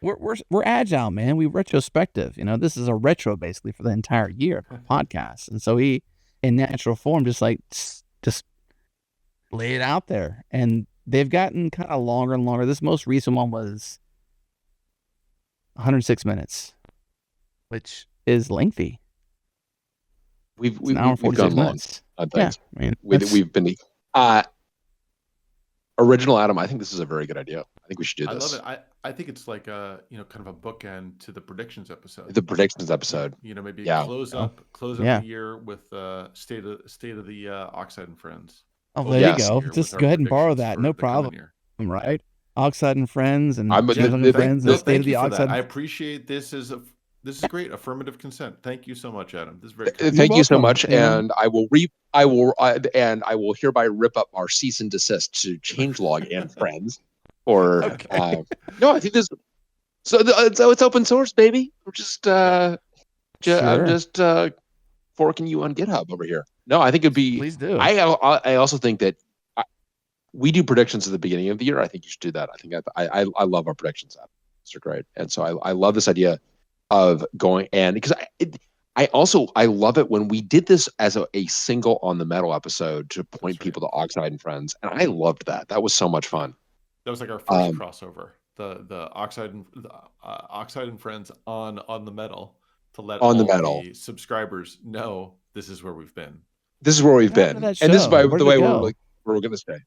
we're agile, man. We retrospective, this is a retro basically for the entire year of the podcast. And so we, in natural form, just lay it out there. And they've gotten kind of longer and longer. This most recent one was 106 minutes, which is lengthy. We've gone long. Yeah, we've been original Adam. I think this is a very good idea. I think we should do this. I love it. I think it's like a kind of a bookend to the predictions episode. The predictions episode. Maybe Yeah. close up Yeah. the year with state of the Oxide and Friends. Oh, there Yes. you go. Year Just with go our ahead and borrow predictions that. for No the coming problem. year. Right? Oxide and Friends and I'm- Changelog the- and Friends and No, State thank of the you for that. Oxide. I appreciate this. This is great. Affirmative consent. Thank you so much, Adam. This is very kind. Thank you so welcome, much, you know. and I will hereby rip up our cease and desist to Changelog and Friends. Or Okay. no, I think this. So it's open source, baby. We're just I'm just forking you on GitHub over here. No, I think it'd be. Please do. I also think that we do predictions at the beginning of the year. I think you should do that. I think I love our predictions. They're great, and so I love this idea of going, and because I love it when we did this as a single on the metal episode to point people to Oxide and Friends, and I loved that. That was so much fun. That was like our first crossover. The Oxide and Friends on the metal to let all the subscribers know this is where we've been. This is where we've been, and this is the way we're going to stay.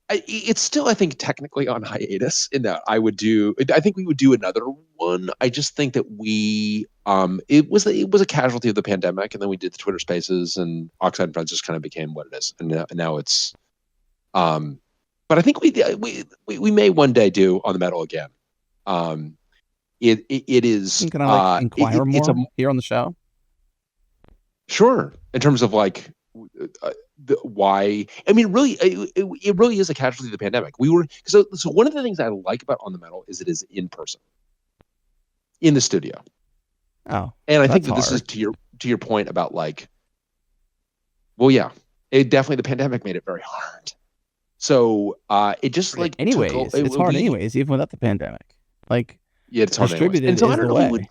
It's still, I think, technically on hiatus in that I think we would do another one. I just think that it was a casualty of the pandemic, and then we did the Twitter Spaces, and Oxide and Friends just kind of became what it is, and now it's. But I think we may one day do on the metal again. It is. Can I inquire more here on the show? Sure, in terms of like. Why? I mean, really, it really is a casualty of the pandemic. So one of the things I like about On the Metal is it is in person, in the studio. Oh, and I think that this is to your point about like, well, yeah, it definitely the pandemic made it very hard. So it just like anyways, it's hard anyways, even without the pandemic. Like, yeah, it's hard distributed anyways. And so is the way.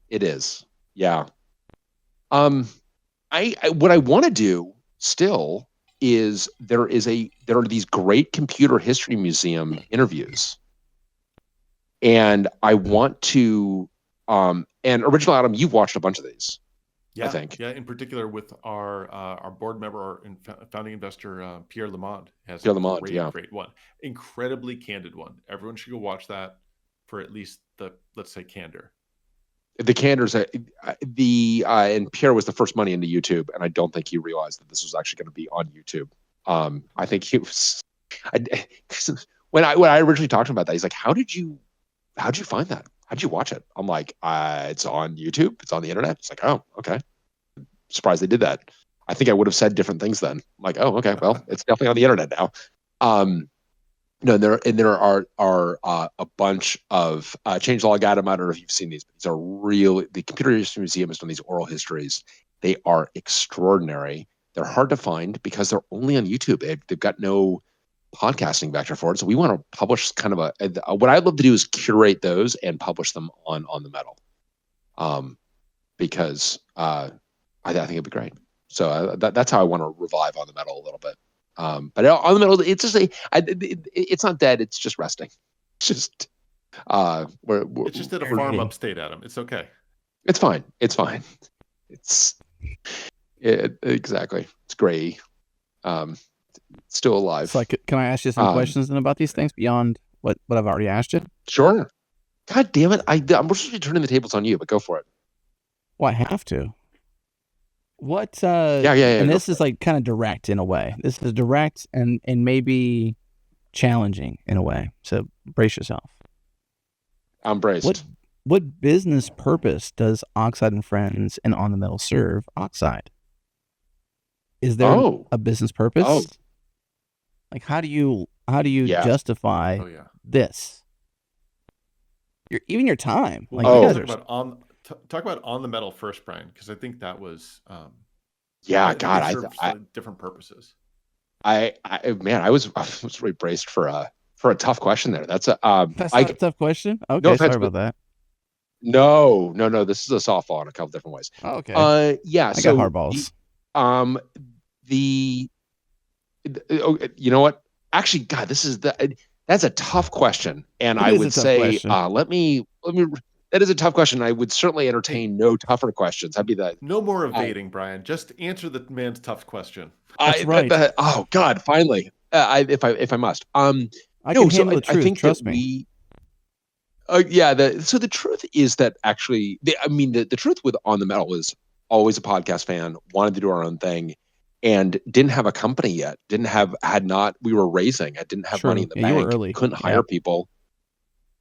It is, yeah. What I want to do still is there are these great computer history museum interviews, and I want to and Original Adam, you've watched a bunch of these. Yeah, I think. Yeah, in particular with our board member and founding investor Pierre Lamond has a great one, incredibly candid one. Everyone should go watch that for at least the, let's say, candor. The candors, and Pierre was the first money into YouTube, and I don't think he realized that this was actually going to be on YouTube. I think he was. When I originally talked to him about that, he's like, "How'd you find that? How'd you watch it?" I'm like, "It's on YouTube. It's on the internet." It's like, "Oh, okay." Surprised they did that. I think I would have said different things then. I'm like, "Oh, okay. Well, it's definitely on the internet now." No, there are a bunch of Changelog Adam. I don't know if you've seen these, but these are really, the Computer History Museum has done these oral histories. They are extraordinary. They're hard to find because they're only on YouTube. They've got no podcasting vector for it. So we want to publish kind of what I'd love to do is curate those and publish them on the metal, because I think it'd be great. So that's how I want to revive On the Metal a little bit. But On the Metal, it's just it's not dead. It's just resting. It's just it's just at a farm upstate, Adam. It's okay. It's fine. It's fine. Exactly. It's gray. It's still alive. So can I ask you some questions about these things beyond what I've already asked you? Sure. God damn it! I'm supposed to be turning the tables on you, but go for it. Well, I have to. What? Yeah. And this is like kind of direct in a way. This is direct and maybe challenging in a way. So brace yourself. I'm braced. What business purpose does Oxide and Friends and On the Metal serve Oxide? Is there a business purpose? Oh. Like how do you justify this? Even your time. Like you guys are talk about On the Metal first, Bryan, because I think that was different purposes. I was really braced for a tough question there. That's not a tough question. Okay, no, sorry about that. No. This is a softball in a couple different ways. Oh, okay. I got hard balls. You know what? Actually, God, that's a tough question, and I would say let me that is a tough question. I would certainly entertain no tougher questions. I'd be no more evading, Bryan. Just answer the man's tough question. That's right. Oh God, finally. If I must. I can handle the truth. I think trust that me. so the truth is that actually, the truth with On the Metal is always a podcast fan, wanted to do our own thing, and didn't have a company yet. We were raising. I didn't have money in the bank. You were early. Couldn't hire people.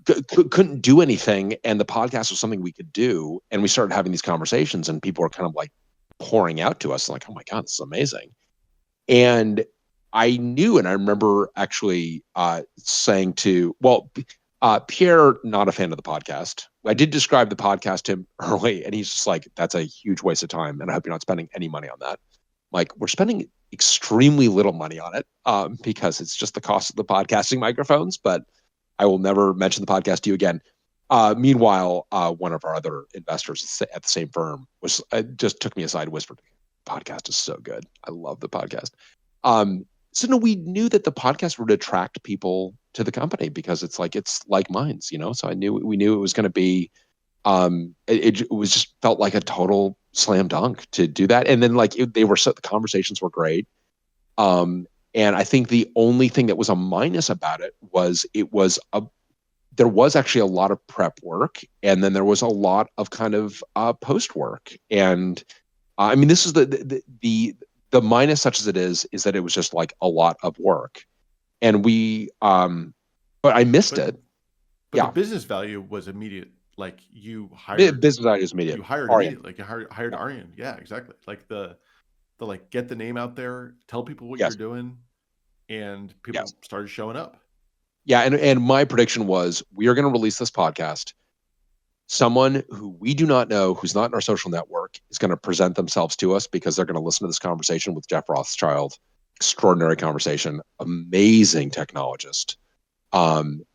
Couldn't do anything, and the podcast was something we could do. And we started having these conversations, and people were kind of like pouring out to us, like, "Oh my God, this is amazing!" And I knew, and I remember actually saying to, Pierre, not a fan of the podcast. I did describe the podcast to him early, and he's just like, "That's a huge waste of time, and I hope you're not spending any money on that." Like, we're spending extremely little money on it because it's just the cost of the podcasting microphones, but I will never mention the podcast to you again. Meanwhile, one of our other investors at the same firm just took me aside and whispered, "Podcast is so good. I love the podcast." So no, we knew that the podcast would attract people to the company because it's like Minds, So we knew it was going to be. It was just felt like a total slam dunk to do that, and then the conversations were great. And I think the only thing that was a minus about it was there was actually a lot of prep work, and then there was a lot of kind of post work. And this is the minus, such as it is that it was just like a lot of work, and but I missed it. But the business value was immediate. Like, you hired business value is immediate. You hired immediately. Like, you hired Aryan. Yeah, exactly. Like the get the name out there, tell people what you're doing, and people started showing up. Yeah, and my prediction was, we are going to release this podcast. Someone who we do not know, who's not in our social network, is going to present themselves to us because they're going to listen to this conversation with Jeff Rothschild. Extraordinary conversation, amazing technologist.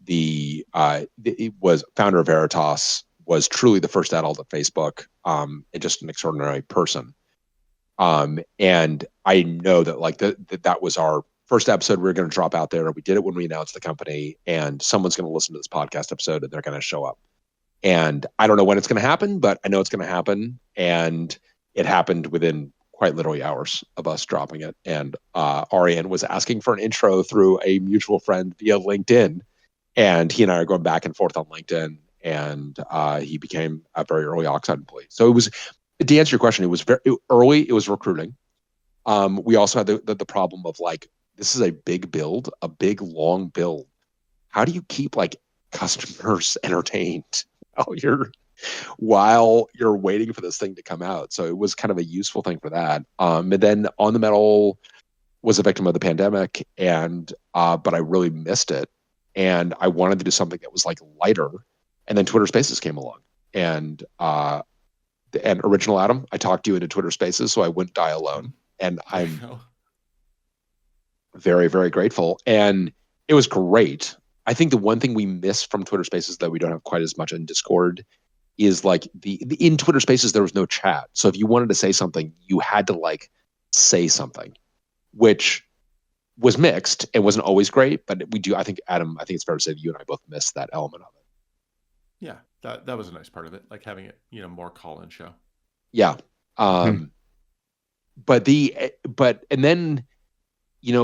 It was founder of Veritas, was truly the first adult at Facebook, and just an extraordinary person. And I know that that was our first episode we were going to drop out there. We did it when we announced the company, and someone's going to listen to this podcast episode and they're going to show up. And I don't know when it's going to happen, but I know it's going to happen. And it happened within quite literally hours of us dropping it. And Aryan was asking for an intro through a mutual friend via LinkedIn. And he and I are going back and forth on LinkedIn. And he became a very early Oxide employee. So it was, to answer your question, it was very early. It was recruiting. We also had the problem of this is a big build, a big long build. How do you keep customers entertained while you're waiting for this thing to come out? So it was kind of a useful thing for that. And then On the Metal was a victim of the pandemic, and but I really missed it, and I wanted to do something that was lighter. And then Twitter Spaces came along, and Original Adam, I talked you into Twitter Spaces, so I wouldn't die alone, and I'm very, very grateful. And it was great. I think the one thing we miss from Twitter Spaces that we don't have quite as much in Discord is in Twitter Spaces, there was no chat. So if you wanted to say something, you had to say something, which was mixed and wasn't always great. But I think, Adam, I think it's fair to say that you and I both missed that element of it. Yeah, that was a nice part of it, having it, more call-in show. Yeah. But then,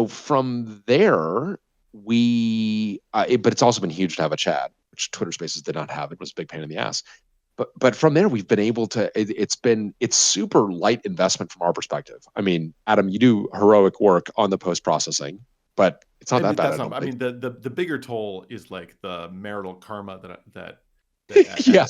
from there, but it's also been huge to have a chat, which Twitter Spaces did not have. It was a big pain in the ass. But from there, we've been able to. It's super light investment from our perspective. I mean, Adam, you do heroic work on the post processing, but it's not that bad. The bigger toll is the marital karma that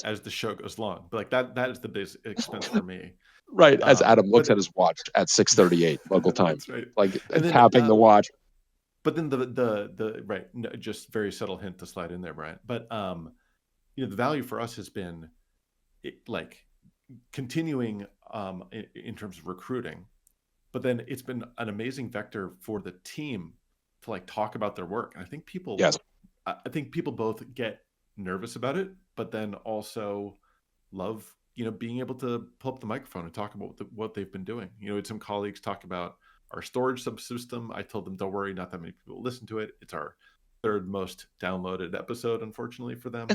as the show goes along. But that is the biggest expense for me. Right, as Adam looks at his watch at 6:38 local time, right. tapping the watch. But then the right, no, just very subtle hint to slide in there, Bryan. But the value for us has been continuing in terms of recruiting, but then it's been an amazing vector for the team to talk about their work. And I think people, both get nervous about it, but then also love being able to pull up the microphone and talk about what they've been doing. Had some colleagues talk about our storage subsystem. I told them, don't worry, not that many people listen to it. It's our third most downloaded episode, unfortunately for them.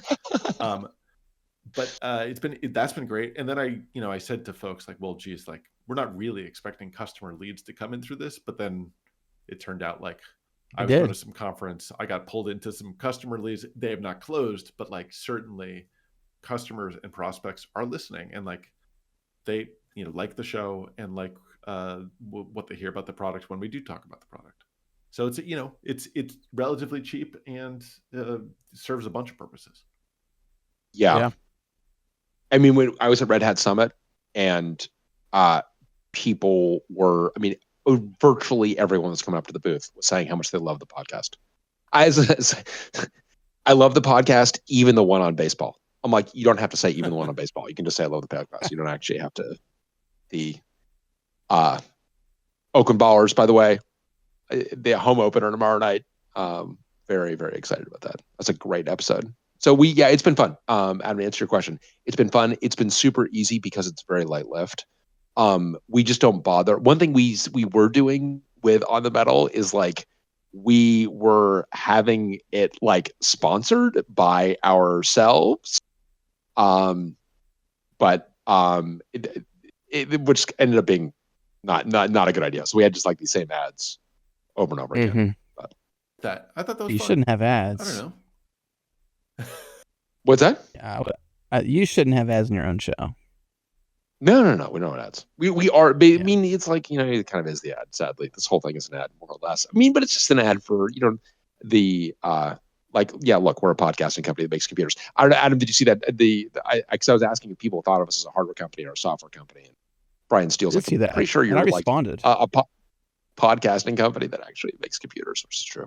But that's been great. And then I said to folks like, well, geez, like we're not really expecting customer leads to come in through this, but then it turned out like I was going to some conference, I got pulled into some customer leads. They have not closed, but like certainly customers and prospects are listening, and like they like the show and like what they hear about the product when we do talk about the product. So it's relatively cheap and serves a bunch of purposes. Yeah. I mean, when I was at Red Hat Summit, and people were, I mean, virtually everyone that's come up to the booth was saying how much they love the podcast. I love the podcast, even the one on baseball. I'm like, you don't have to say even the one on baseball. You can just say I love the podcast. You don't actually have to. The Oakland Ballers, by the way, the home opener tomorrow night. Very, very excited about that. That's a great episode. So it's been fun. Adam, to answer your question, it's been fun. It's been super easy because it's very light lift. We just don't bother. One thing we were doing with On the Metal is like we were having it like sponsored by ourselves, but which ended up being not a good idea. So we had just like these same ads over and over again. But that I thought that was you fun. Shouldn't have ads. I don't know. What's that? You shouldn't have ads in your own show. No. We don't have ads. We are. I mean, it's like it kind of is the ad. Sadly, this whole thing is an ad, more or less. I mean, but it's just an ad for the look, we're a podcasting company that makes computers. I don't know, Adam, did you see that? Because I was asking if people thought of us as a hardware company or a software company, and Brian Steele's like, I'm pretty sure you're like a podcasting company that actually makes computers, which is true.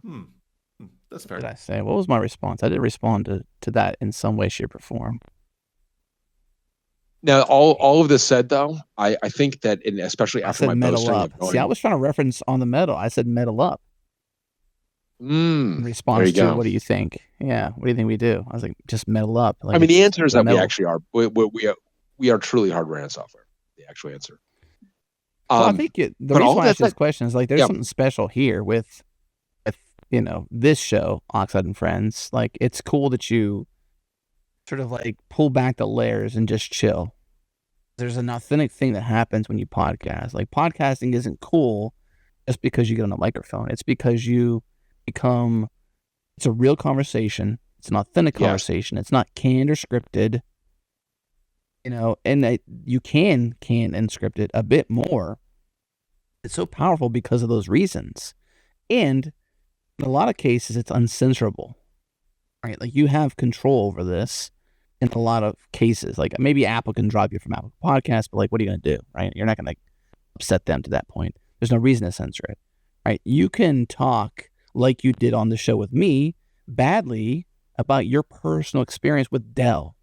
That's fair. What did I say? What was my response? I did respond to that in some way, shape, or form. Now, all of this said, though, I think that, especially after my metal boasting up. See, I was trying to reference On the Metal. I said metal up. In response to, what do you think? Yeah, what do you think we do? I was like, just metal up. Like, I mean, the answer is that we actually are. We are truly hardware and software. The actual answer. Well, I think the reason why I asked this question is like there's something special here with this show, Oxide and Friends. Like, it's cool that you sort of like pull back the layers and just chill. There's an authentic thing that happens when you podcast. Like, podcasting isn't cool just because you get on a microphone. It's because it's a real conversation. It's an authentic conversation. It's not canned or scripted. And you can and script it a bit more. It's so powerful because of those reasons. And in a lot of cases, it's uncensorable, right? Like, you have control over this in a lot of cases. Like, maybe Apple can drop you from Apple Podcasts, but like, what are you going to do, right? You're not going to upset them to that point. There's no reason to censor it, right? You can talk like you did on the show with me badly about your personal experience with Dell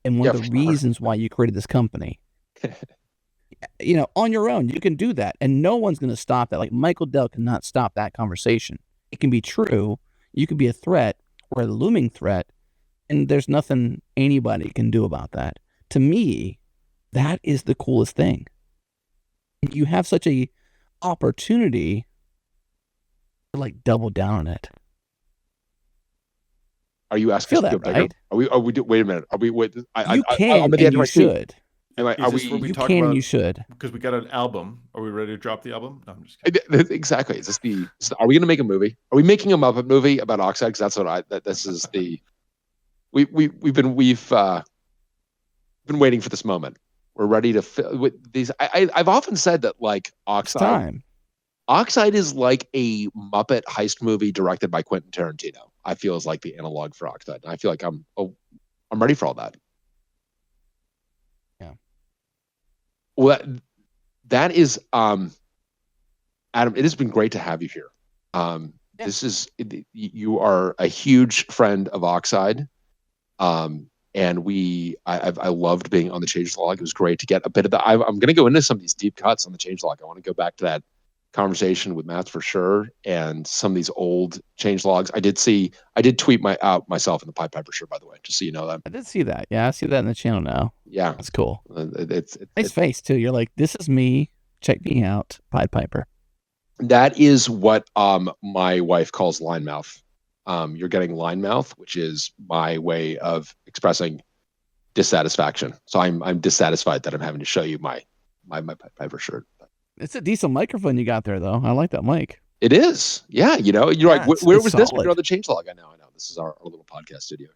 and one of the reasons why you created this company. On your own, you can do that, and no one's going to stop that. Like, Michael Dell cannot stop that conversation. It can be true. You can be a threat or a looming threat, and there's nothing anybody can do about that. To me, that is the coolest thing. You have such a opportunity to like double down on it. Are you asking us to go bigger? Right? Are we? Wait a minute. Are we? Wait, you can and you should. You can and you should. Because we got an album. Are we ready to drop the album? No, I'm just kidding. Exactly. Are we going to make a movie? Are we making a Muppet movie about Oxide? Because that's what this is the. We've been waiting for this moment. We're ready to with these. I've often said that like Oxide is like a Muppet heist movie directed by Quentin Tarantino. I feel is like the analog for Oxide. And I feel like I'm ready for all that. Yeah. Well, that is Adam. It has been great to have you here. This is you are a huge friend of Oxide. And I loved being on the Changelog. It was great to get a bit of that. I'm going to go into some of these deep cuts on the Changelog. I want to go back to that conversation with Matt for sure, and some of these old Changelogs. I did tweet myself in the Pied Piper shirt, by the way, just so you know that. I did see that. Yeah, I see that in the channel now. Yeah, that's cool. It's nice face too. You're like, this is me. Check me out, Pied Piper. That is what my wife calls line mouth. You're getting line mouth, which is my way of expressing dissatisfaction. So I'm dissatisfied that I'm having to show you my Piper shirt. It's a decent microphone you got there, though. I like that mic. It is. Yeah. You're like, where was this when you're on the Changelog? I know. This is our little podcast studio.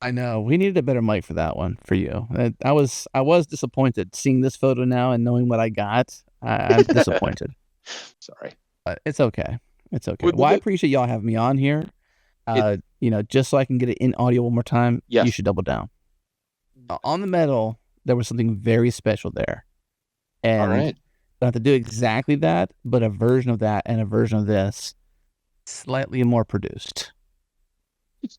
I know. We needed a better mic for that one for you. I was disappointed seeing this photo now and knowing what I got. I'm disappointed. Sorry. But it's okay. It's okay. Well, I appreciate y'all having me on here. Just so I can get it in audio one more time. Yes. You should double down. On the medal, there was something very special there. And all right. I have to do exactly that, but a version of that and a version of this, slightly more produced.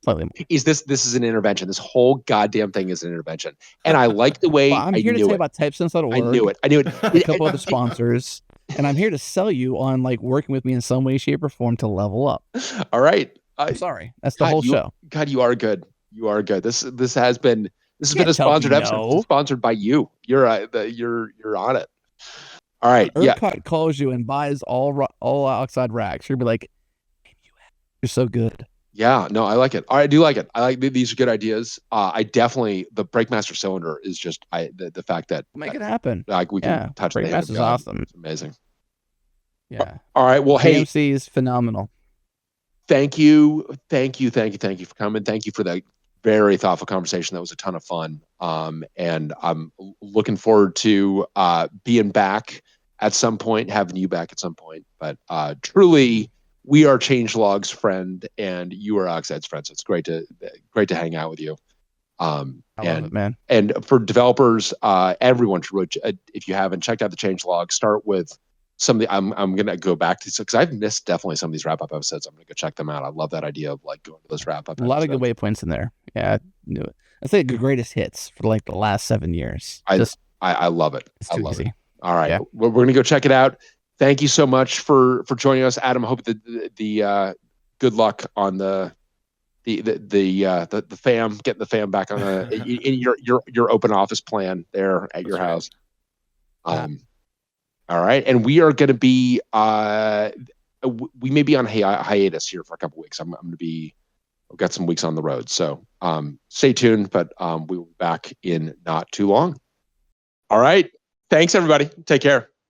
Slightly more. This is an intervention. This whole goddamn thing is an intervention. And I like the way I'm here to tell you about typesense.org. I knew it. A couple other sponsors. And I'm here to sell you on like working with me in some way, shape, or form to level up. All right. I'm sorry. That's the whole show. God, you are good. You are good. This has been a sponsored episode. This is sponsored by you. You're on it. All right. ERCOT calls you and buys all Oxide racks. You'll be like, you're so good. Yeah, no, I like it. I do like it. I like these are good ideas. I definitely the Breakmaster cylinder is just the fact that make it happen. Like we can touch the Breakmaster's awesome. It's amazing. Yeah. All right. Well, hey, PMC is phenomenal. Thank you for coming. Thank you for that very thoughtful conversation. That was a ton of fun. And I'm looking forward to being back at some point, having you back at some point. But truly, we are Changelog's friend, and you are Oxide's friend. So it's great to hang out with you. I love it, man. And for developers, everyone should really, if you haven't checked out the Changelog, start with some of the. I'm gonna go back to because I've missed definitely some of these wrap up episodes. I'm gonna go check them out. I love that idea of like going to those wrap up. A lot of good waypoints in there. Yeah, I knew it. I say the greatest hits for like the last 7 years. I love it. It's too easy. All right, yeah. We're gonna go check it out. Thank you so much for joining us, Adam. I hope the good luck on the fam, getting the fam back on in your open office plan there at your house. All right, and we are going to be we may be on hiatus here for a couple weeks. I'm going to be. I've got some weeks on the road, so stay tuned. But we will be back in not too long. All right, thanks everybody. Take care.